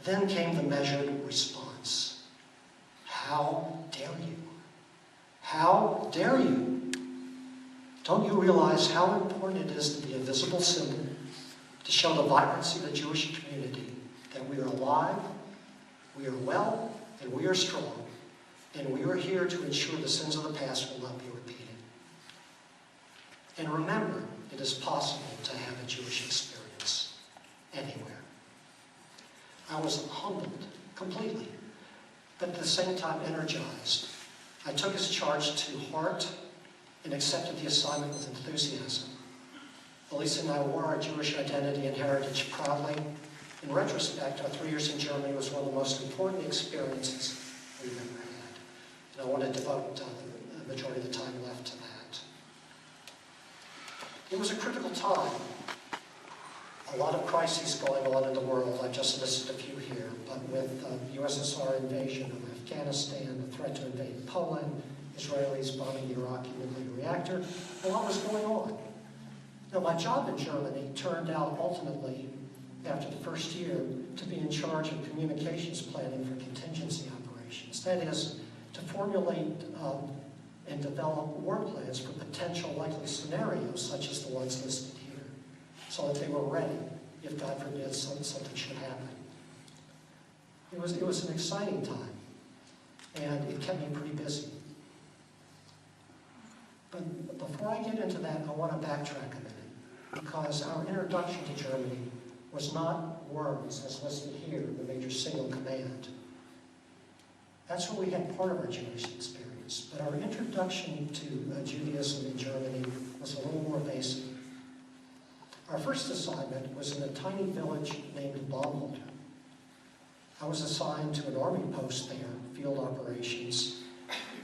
Then came the measured response. How dare you? How dare you? Don't you realize how important it is to be a visible symbol, to show the vibrancy of the Jewish community, that we are alive, we are well, and we are strong, and we are here to ensure the sins of the past will not be repeated. And remember, it is possible to have a Jewish experience anywhere. I was humbled completely, but at the same time energized. I took his charge to heart and accepted the assignment with enthusiasm. Elisa and I wore our Jewish identity and heritage proudly. In retrospect, our 3 years in Germany was one of the most important experiences we've ever had. And I want to devote the majority of the time left to that. It was a critical time. A lot of crises going on in the world. I've just listed a few here, but with the USSR invasion of Afghanistan, the threat to invade Poland, Israelis bombing the Iraqi nuclear reactor, a lot was going on. Now, my job in Germany turned out ultimately, after the first year, to be in charge of communications planning for contingency operations. That is, to formulate and develop war plans for potential likely scenarios, such as the ones listed here, so that they were ready if, God forbid, something should happen. It was an exciting time, and it kept me pretty busy. But before I get into that, I want to backtrack a minute, because our introduction to Germany was not words, as listed here, the Major Single Command. That's where we had part of our Jewish experience. But our introduction to Judaism in Germany was a little more basic. Our first assignment was in a tiny village named Baumholder. I was assigned to an army post there, field operations.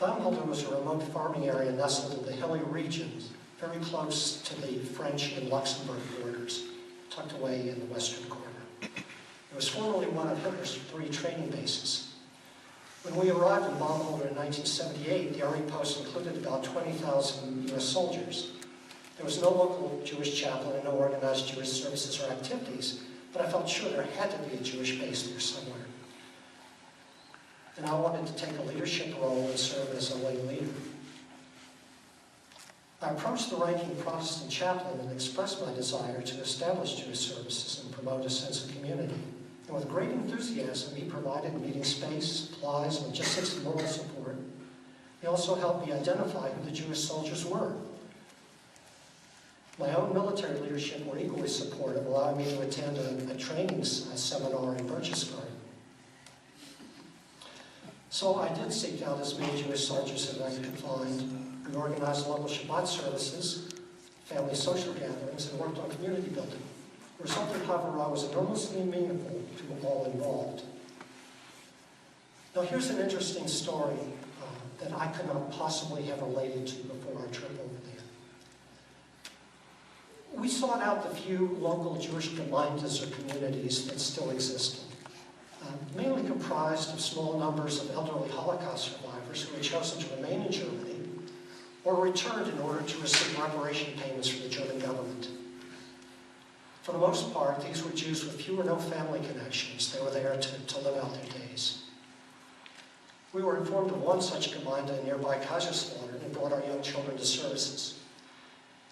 Baumholder was a remote farming area nestled in the hilly regions, very close to the French and Luxembourg borders, tucked away in the western corner. It was formerly one of Hitler's 3 training bases. When we arrived in Baumholder in 1978, the army post included about 20,000 U.S. soldiers. There was no local Jewish chaplain and no organized Jewish services or activities, but I felt sure there had to be a Jewish base there somewhere. And I wanted to take a leadership role and serve as a lay leader. I approached the ranking Protestant chaplain and expressed my desire to establish Jewish services and promote a sense of community. And with great enthusiasm, he provided meeting space, supplies, logistics, and moral support. He also helped me identify who the Jewish soldiers were. My own military leadership were equally supportive, allowing me to attend a training seminar in Berchtesgaden. So I did seek out as many Jewish soldiers as I could find. We organized local Shabbat services, family social gatherings, and worked on community building. The result, however, was enormously meaningful to all involved. Now here's an interesting story that I could not possibly have related to before our trip over there. We sought out the few local Jewish Gemeindes or communities that still existed, mainly comprised of small numbers of elderly Holocaust survivors who had chosen to remain in Germany or returned in order to receive reparation payments from the German government. For the most part, these were Jews with few or no family connections. They were there to live out their days. We were informed of one such Gemeinde in nearby Kaiserslautern and brought our young children to services.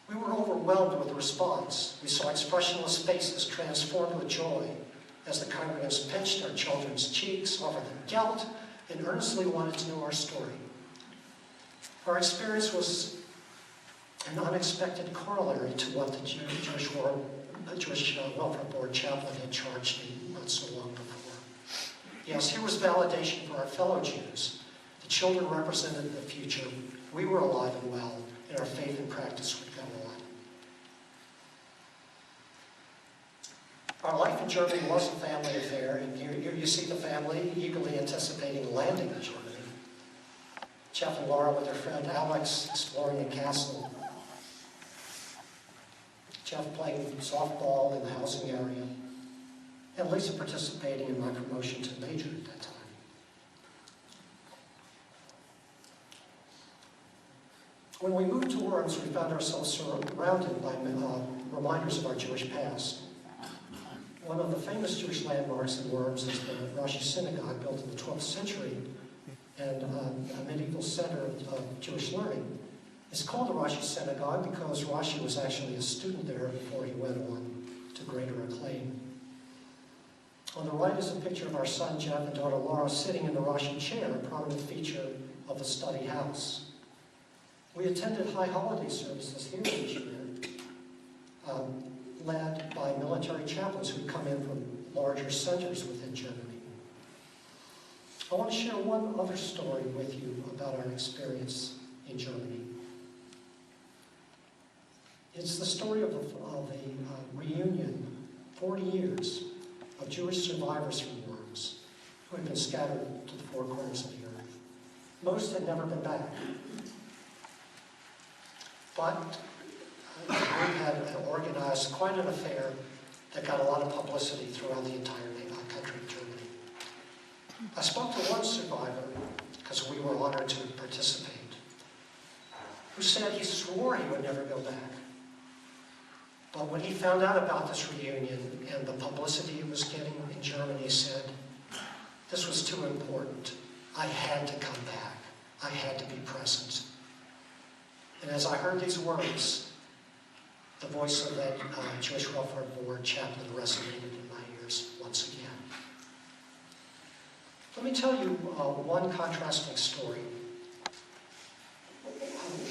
We were overwhelmed with the response. We saw expressionless faces transformed with joy as the congregants pinched our children's cheeks, offered them gelt, and earnestly wanted to know our story. Our experience was an unexpected corollary to what the Jewish Welfare Board chaplain had charged me not so long before. Yes, here was validation for our fellow Jews. The children represented the future. We were alive and well, and our faith and practice would go on. Our life in Germany was a family affair, and here you see the family eagerly anticipating landing in Germany. Chaplain Laura with her friend Alex exploring a castle. Jeff playing softball in the housing area. And Lisa participating in my promotion to major at that time. When we moved to Worms, we found ourselves surrounded by reminders of our Jewish past. One of the famous Jewish landmarks in Worms is the Rashi Synagogue, built in the 12th century, and a medieval center of Jewish learning. It's called the Rashi Synagogue because Rashi was actually a student there before he went on to greater acclaim. On the right is a picture of our son Jeff and daughter Laura sitting in the Rashi chair, a prominent feature of the study house. We attended high holiday services here each year, led by military chaplains who'd come in from larger centers within Germany. I want to share one other story with you about our experience in Germany. It's the story of a reunion, 40 years, of Jewish survivors from Worms who had been scattered to the four corners of the earth. Most had never been back. But the group had organized quite an affair that got a lot of publicity throughout the entire country of Germany. I spoke to one survivor, because we were honored to participate, who said he swore he would never go back. But when he found out about this reunion and the publicity it was getting in Germany, he said, this was too important. I had to come back. I had to be present. And as I heard these words, the voice of that Jewish Welfare Board chaplain resonated in my ears once again. Let me tell you one contrasting story.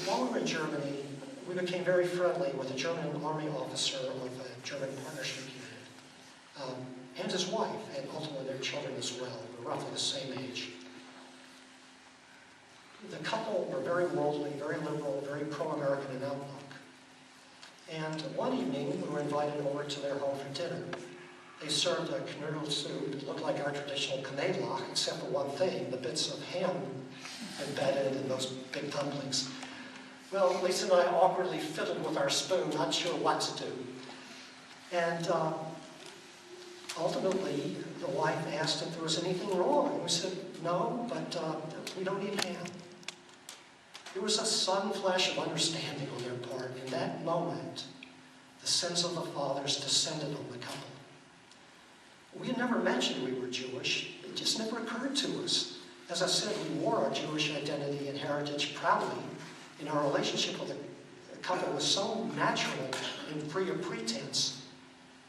While we were in Germany, we became very friendly with a German army officer of a German partnership unit, and his wife, and ultimately their children as well. We're roughly the same age. The couple were very worldly, very liberal, very pro-American in outlook. And one evening, we were invited over to their home for dinner. They served a knödel soup. It looked like our traditional knädlach, except for one thing, the bits of ham embedded in those big dumplings. Well, Lisa and I awkwardly fiddled with our spoon, not sure what to do. And ultimately, the wife asked if there was anything wrong. And we said, no, but we don't eat ham. There was a sudden flash of understanding on their part. In that moment, the sins of the fathers descended on the couple. We had never mentioned we were Jewish. It just never occurred to us. As I said, we wore our Jewish identity and heritage proudly, and our relationship with the couple was so natural and free of pretense,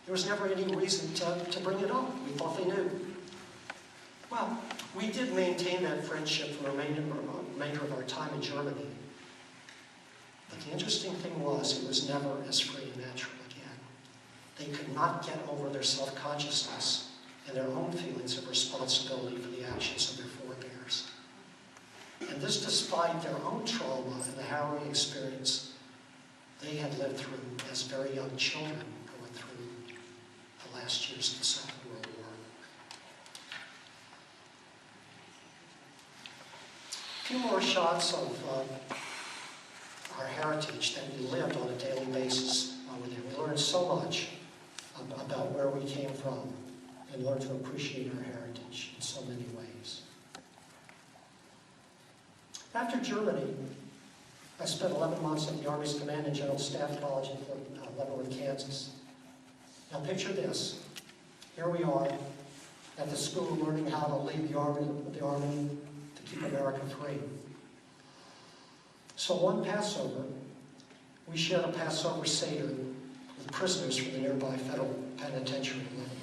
there was never any reason to bring it up. We thought they knew. Well, we did maintain that friendship for the remainder of our time in Germany. But the interesting thing was, it was never as free and natural again. They could not get over their self-consciousness and their own feelings of responsibility for the actions of their forebears. And this despite their own trauma and the harrowing experience they had lived through as very young children going through the last years of the Second World War. A few more shots of our heritage that we lived on a daily basis while we were there. We learned so much about where we came from and learned to appreciate our heritage in so many ways. After Germany, I spent 11 months at the Army's Command and General Staff College in Fort Leavenworth, Kansas. Now picture this. Here we are at the school learning how to leave the Army, the keep America free. So one Passover, we shared a Passover Seder with prisoners from the nearby federal penitentiary in Leavenworth.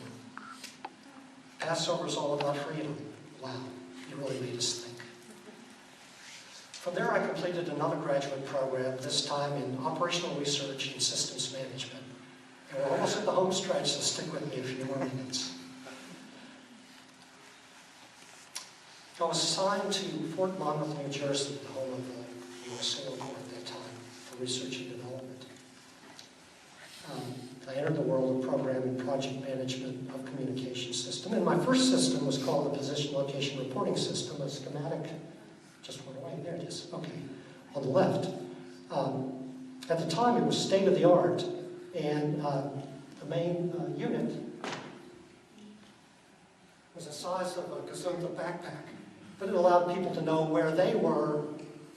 Passover is all about freedom. Wow, you really made us think. From there, I completed another graduate program, this time in operational research and systems management. And we're almost at the home stretch, so stick with me a few more minutes. I was assigned to Fort Monmouth, New Jersey, the home of the U.S. Soil Corps at that time, for research and development. I entered the world of program and project management of communication system, and my first system was called the Position Location Reporting System, a schematic. Just went away, there it is, okay, on the left. At the time, it was state-of-the-art, and the main unit was the size of a Gazuntha backpack, but it allowed people to know where they were,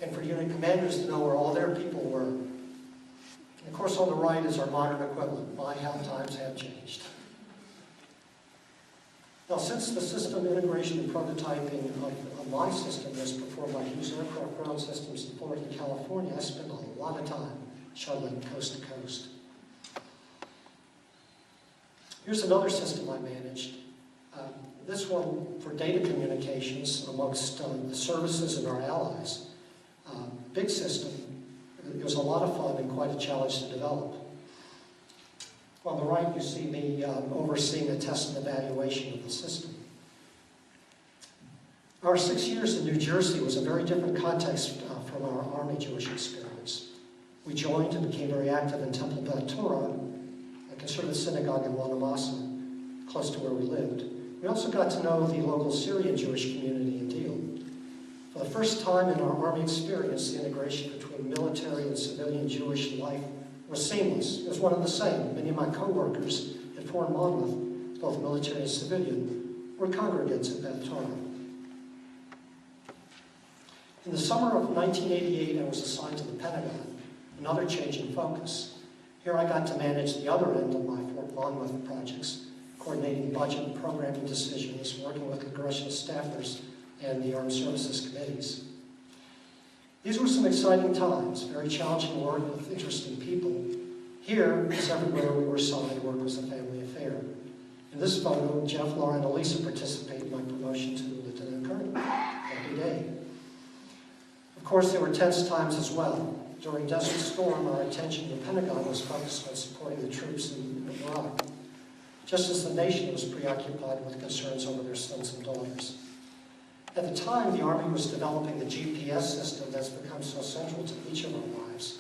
and for unit commanders to know where all their people were. And of course, on the right is our modern equivalent. My, how times have changed. Now, since the system integration and prototyping of my system was performed by Hughes Aircraft Ground Systems in Florida, California, I spent a lot of time shuttling coast to coast. Here's another system I managed. This one for data communications amongst the services and our allies. Big system. It was a lot of fun and quite a challenge to develop. On the right, you see me overseeing the test and evaluation of the system. Our 6 years in New Jersey was a very different context from our Army Jewish experience. We joined and became very active in Temple Beit Torah, a conservative synagogue in Wanamasa, close to where we lived. We also got to know the local Syrian Jewish community in Deal. For the first time in our Army experience, the integration between military and civilian Jewish life was seamless. It was one and the same. Many of my co-workers at Fort Monmouth, both military and civilian, were congregants at Beit Torah. In the summer of 1988, I was assigned to the Pentagon, another change in focus. Here I got to manage the other end of my Fort Monmouth projects, coordinating budget and programming decisions, working with congressional staffers and the Armed Services Committees. These were some exciting times, very challenging work with interesting people. Here, as everywhere we were assigned, work was a family affair. In this photo, Jeff, Laura, and Elisa participate in my promotion to Lieutenant Colonel. Happy day. Of course, there were tense times as well. During Desert Storm, our attention in the Pentagon was focused on supporting the troops in Iraq, just as the nation was preoccupied with concerns over their sons and daughters. At the time, the Army was developing the GPS system that's become so central to each of our lives.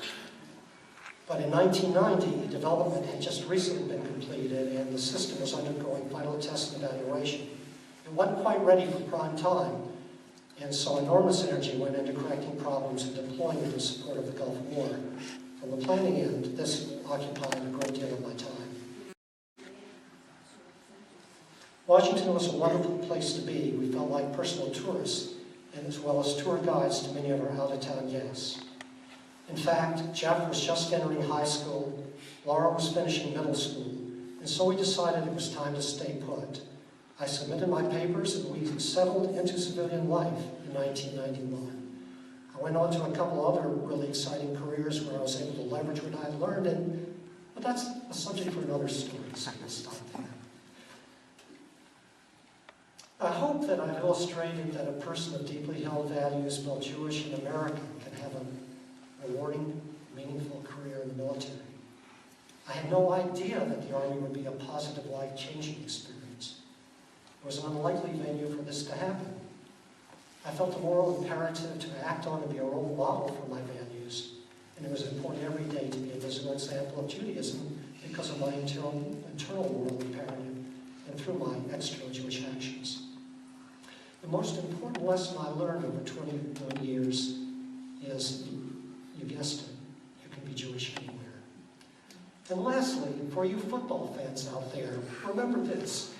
But in 1990, development had just recently been completed and the system was undergoing final test and evaluation. It wasn't quite ready for prime time, and so enormous energy went into correcting problems and deploying it in support of the Gulf War. From the planning end, this occupied a great deal of my time. Washington was a wonderful place to be. We felt like personal tourists, and as well as tour guides to many of our out-of-town guests. In fact, Jeff was just entering high school, Laura was finishing middle school, and so we decided it was time to stay put. I submitted my papers and we settled into civilian life in 1991. I went on to a couple other really exciting careers where I was able to leverage what I learned, but that's a subject for another story, so we'll stop there. I hope that I've illustrated that a person of deeply held values, both Jewish and American, can have a rewarding, meaningful career in the military. I had no idea that the Army would be a positive, life-changing experience. It was an unlikely venue for this to happen. I felt a moral imperative to act on and be a role model for my values, and it was important every day to be a visible example of Judaism because of my internal moral imperative and through my external Jewish actions. The most important lesson I learned over 21 years is, you guessed it, you can be Jewish anywhere. And lastly, for you football fans out there, remember this.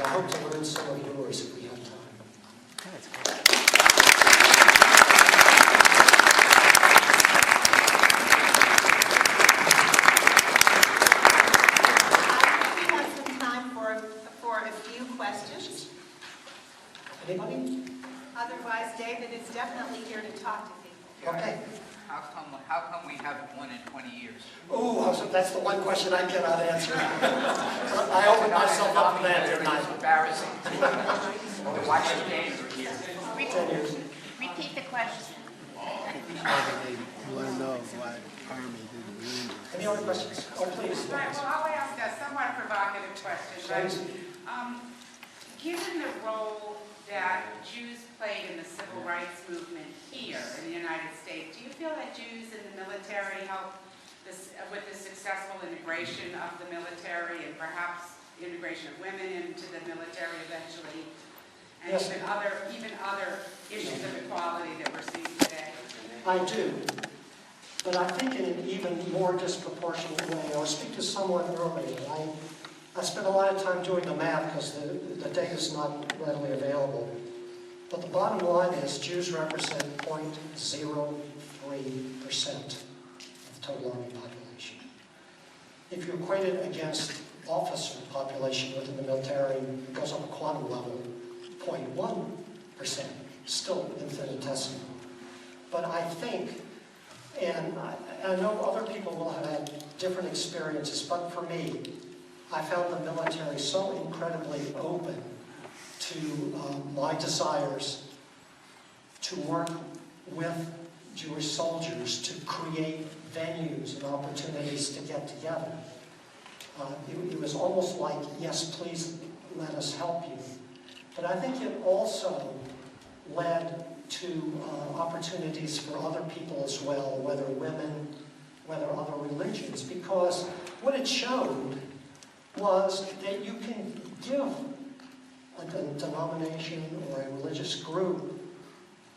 I hope to learn some of yours if we have time. Okay. How come we haven't won in 20 years? Oh, so that's the one question I cannot answer. I opened myself up for that, didn't I? It's embarrassing to watch the game for years. 10 years. Repeat the question. You want to know why Army didn't win? Any other questions? Oh, please. Right, well, I'll ask a somewhat provocative question. Please. Given the role that Jews played in the civil rights movement here in the United States, do you feel that Jews in the military helped with the successful integration of the military and perhaps integration of women into the military eventually, and Yes. even other issues of equality that we're seeing today? I do. But I think in an even more disproportionate way. I'll speak to someone earlier. I spent a lot of time doing the math because the data is not readily available. But the bottom line is Jews represent 0.03% of the total Army population. If you equate it against officer population within the military, it goes up a quantum level, 0.1%, still infinitesimal. But I think, and I know other people will have had different experiences, but for me, I found the military so incredibly open to my desires to work with Jewish soldiers to create venues and opportunities to get together. It was almost like, yes, please let us help you. But I think it also led to opportunities for other people as well, whether women, whether other religions, because what it showed was that you can give a denomination or a religious group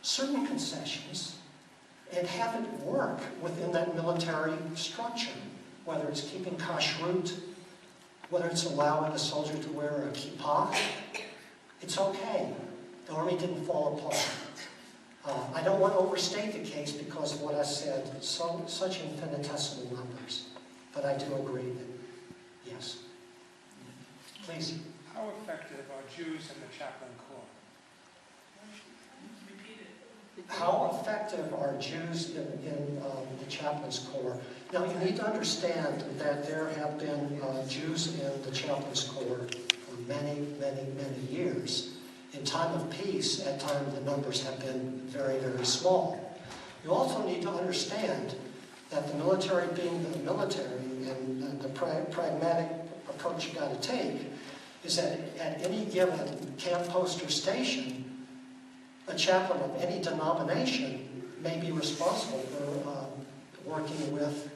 certain concessions and have it work within that military structure, whether it's keeping kashrut, whether it's allowing a soldier to wear a kippah. It's okay. The Army didn't fall apart. I don't want to overstate the case because of what I said, such infinitesimal numbers. But I do agree that, yes. Please. How effective are Jews in the Chaplain Corps? How effective are Jews in the Chaplain's Corps? Now, you need to understand that there have been Jews in the Chaplain's Corps for many, many, many years. In time of peace, at times the numbers have been very, very small. You also need to understand that the military being the military and the pragmatic approach you got to take is that at any given camp, post, or station, a chaplain of any denomination may be responsible for working with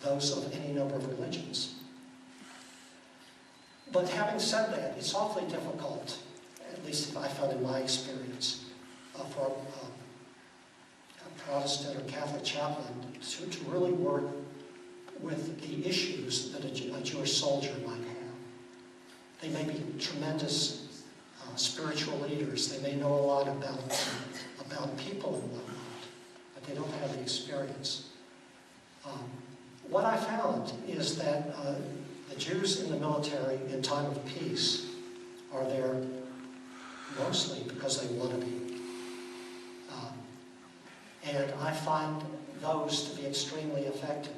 those of any number of religions. But having said that, it's awfully difficult, at least I found in my experience, for a Protestant or Catholic chaplain to really work with the issues that a Jewish soldier might have. They may be tremendous spiritual leaders. They may know a lot about people and whatnot, but they don't have the experience. What I found is that the Jews in the military in time of peace are there mostly because they want to be. And I find those to be extremely effective.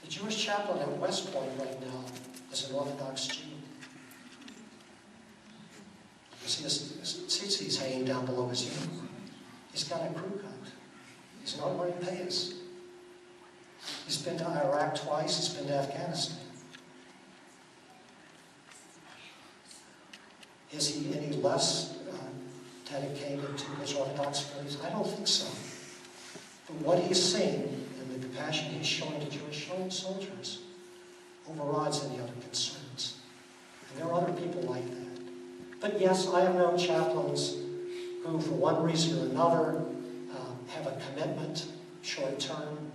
The Jewish chaplain at West Point right now is an Orthodox Jew. You see his tzitzis hanging down below his uniform. He's got a crew cut. He's not wearing payas. He's been to Iraq twice. He's been to Afghanistan. Is he any less dedicated to his Orthodox beliefs? I don't think so. But what he's seen and the compassion he's showing to Jewish soldiers overrides any other concerns. And there are other people like that. But yes, I have known chaplains who, for one reason or another, have a commitment, short term,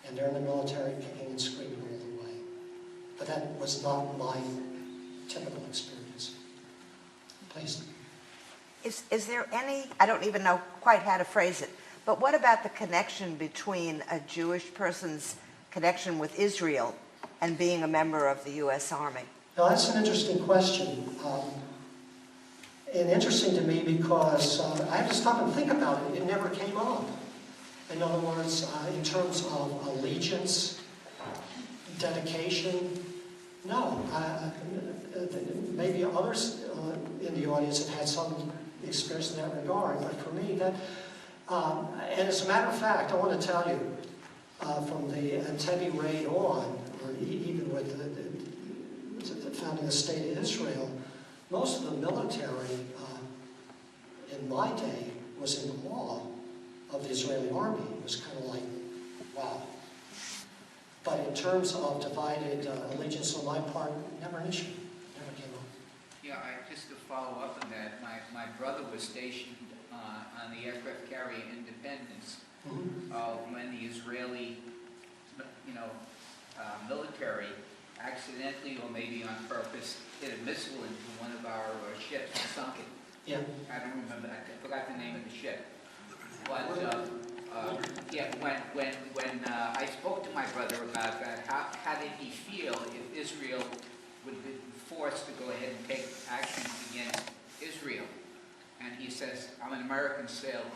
and they're in the military kicking and screaming all the way. But that was not my typical experience. Please. Is there any, I don't even know quite how to phrase it, but what about the connection between a Jewish person's connection with Israel and being a member of the U.S. Army? Now that's an interesting question. and interesting to me because I have to stop and think about it. It never came up. In other words, in terms of allegiance, dedication, no. Maybe others in the audience have had some experience in that regard, but for me, that, and as a matter of fact, I want to tell you, from the Entebbe raid on, or even with the founding the State of Israel, most of the military in my day was in awe of the Israeli army. It was kind of like, wow. But in terms of divided allegiance on my part, never an issue. Never came up. Yeah, just to follow up on that, my brother was stationed on the aircraft carrier Independence when the Israeli, military accidentally or maybe on purpose hit a missile into one of our ships and sunk it. Yeah. I don't remember, I forgot the name of the ship. But when I spoke to my brother about that, how did he feel if Israel would be forced to go ahead and take action against Israel? And he says, I'm an American sailor.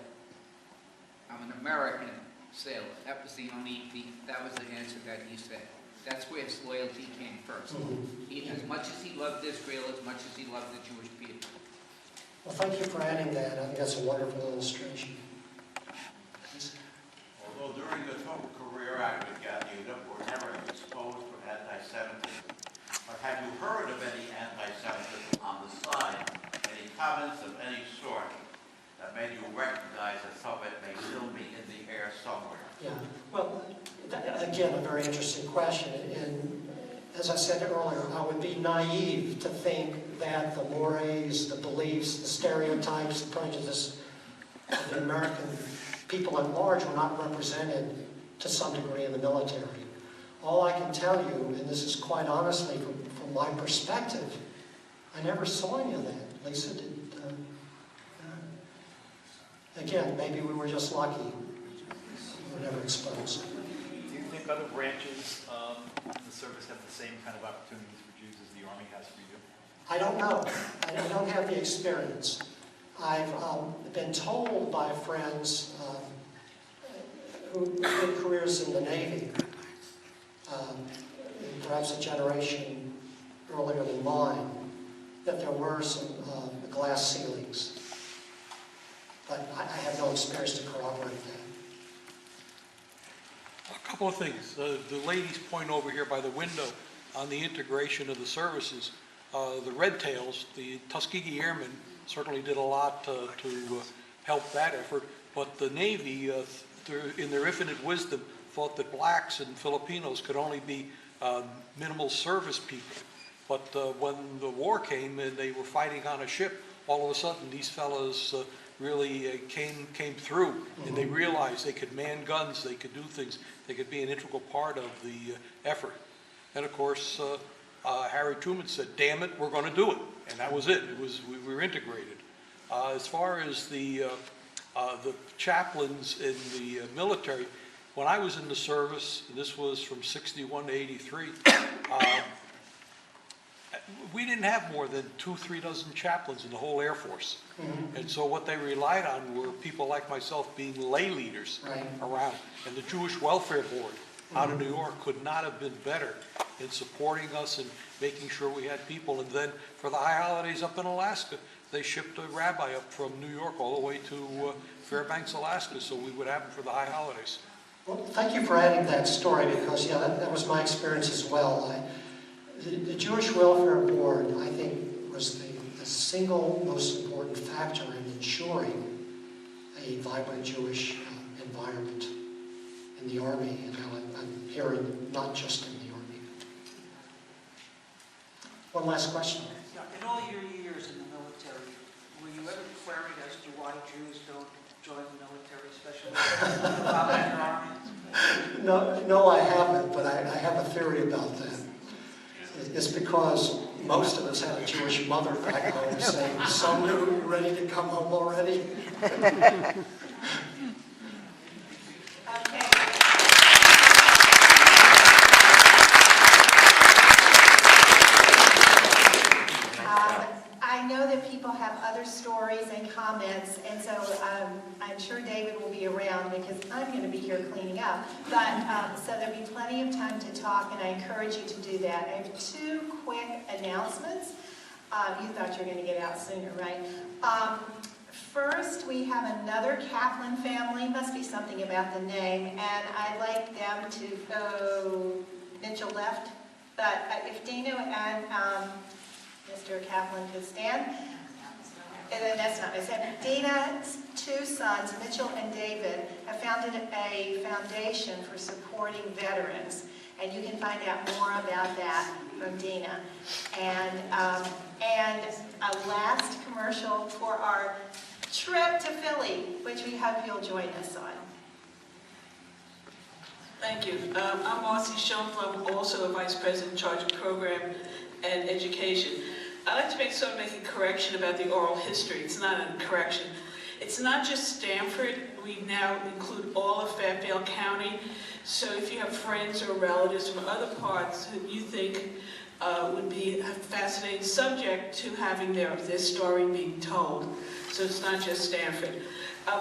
I'm an American sailor. That was the answer that he said. That's where his loyalty came first. As much as he loved Israel, as much as he loved the Jewish people. Well, thank you for adding that. I think that's a wonderful illustration. Although during the whole career I was at you were never exposed to anti-Semitism. But have you heard of any anti-Semitism on the side? Any comments of any sort that made you recognize that some of it may still be in the air somewhere? Yeah. Well, again, a very interesting question. And as I said earlier, I would be naive to think that the mores, the beliefs, the stereotypes, the prejudice of the American people at large were not represented to some degree in the military. All I can tell you, and this is quite honestly from my perspective, I never saw any of that. Lisa did. Again, maybe we were just lucky. We were never exposed. Do you think other branches in the service have the same kind of opportunities for Jews as the Army has for you? I don't know. I don't have the experience. I've been told by friends who did careers in the Navy, perhaps a generation earlier than mine, that there were some glass ceilings. But I have no experience to corroborate that. A couple of things. The ladies point over here by the window on the integration of the services. The Red Tails, the Tuskegee Airmen, certainly did a lot to help that effort. But the Navy, in their infinite wisdom, thought that blacks and Filipinos could only be minimal service people. But when the war came and they were fighting on a ship, all of a sudden these fellows really came through, and they realized they could man guns, they could do things, they could be an integral part of the effort. And of course, Harry Truman said, "Damn it, we're going to do it," and that was it. We were integrated. As far as the chaplains in the military, when I was in the service, and this was from 61 to 83. We didn't have more than 2-3 dozen chaplains in the whole Air Force. And so what they relied on were people like myself being lay leaders around. And the Jewish Welfare Board out of New York could not have been better in supporting us and making sure we had people. And then for the high holidays up in Alaska, they shipped a rabbi up from New York all the way to Fairbanks, Alaska, so we would have him for the high holidays. Well, thank you for adding that story, because yeah, that was my experience as well. The Jewish Welfare Board, I think, was the single most important factor in ensuring a vibrant Jewish environment in the Army, and now I'm hearing not just in the Army. One last question. Yeah, in all your years in the military, were you ever queried as to why Jews don't join the military, especially in your army? No, I haven't, but I have a theory about that. It's because most of us had a Jewish mother back home saying, "Son, are you ready to come home already?" Okay. I know that people have other around because I'm going to be here cleaning up. But so there'll be plenty of time to talk, and I encourage you to do that. I have two quick announcements. You thought you were going to get out sooner, right? First, we have another Kaplan family. Must be something about the name, and I'd like them to go. Mitchell left, but if Dina and Mr. Kaplan could stand. And then that's not what I said. Dina's two sons, Mitchell and David, have founded a foundation for supporting veterans. And you can find out more about that from Dina. And a last commercial for our trip to Philly, which we hope you'll join us on. Thank you. I'm Marcy Schoenfeld. I'm also a Vice President in charge of Program and Education. I'd like to make a correction about the oral history. It's not a correction. It's not just Stanford. We now include all of Fairfield County. So if you have friends or relatives from other parts who you think would be a fascinating subject to having their story being told. So it's not just Stanford.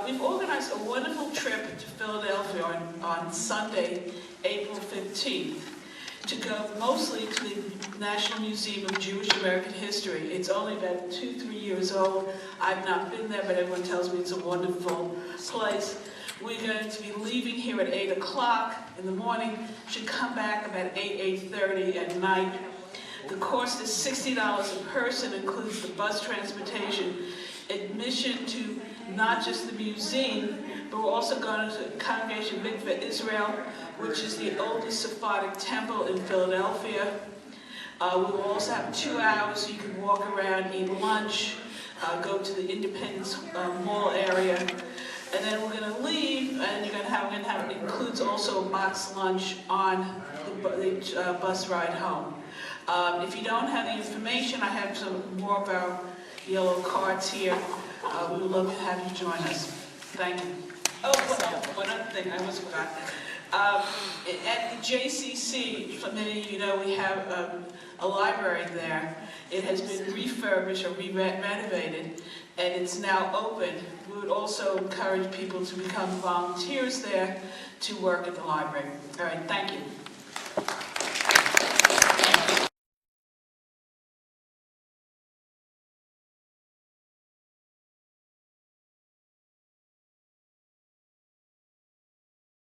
We've organized a wonderful trip to Philadelphia on Sunday, April 15th, to go mostly to the National Museum of Jewish American History. It's only about 2-3 years old. I've not been there, but everyone tells me it's a wonderful place. We're going to be leaving here at 8 o'clock in the morning, should come back about 8:30 at night. The cost is $60 a person, includes the bus transportation, admission to not just the museum, but we're also going to Congregation Mikveh Israel, which is the oldest Sephardic temple in Philadelphia. We will also have 2 hours so you can walk around, eat lunch, go to the Independence Mall area, and then we're going to leave, and we're going to have it includes also a box lunch on the bus ride home. If you don't have the information, I have some more of our yellow cards here. We would love to have you join us. Thank you. Oh, one other thing I almost forgot. At the JCC, for many of you know, we have a library there. It has been refurbished or re-renovated, and it's now open. We would also encourage people to become volunteers there to work at the library. All right, thank you.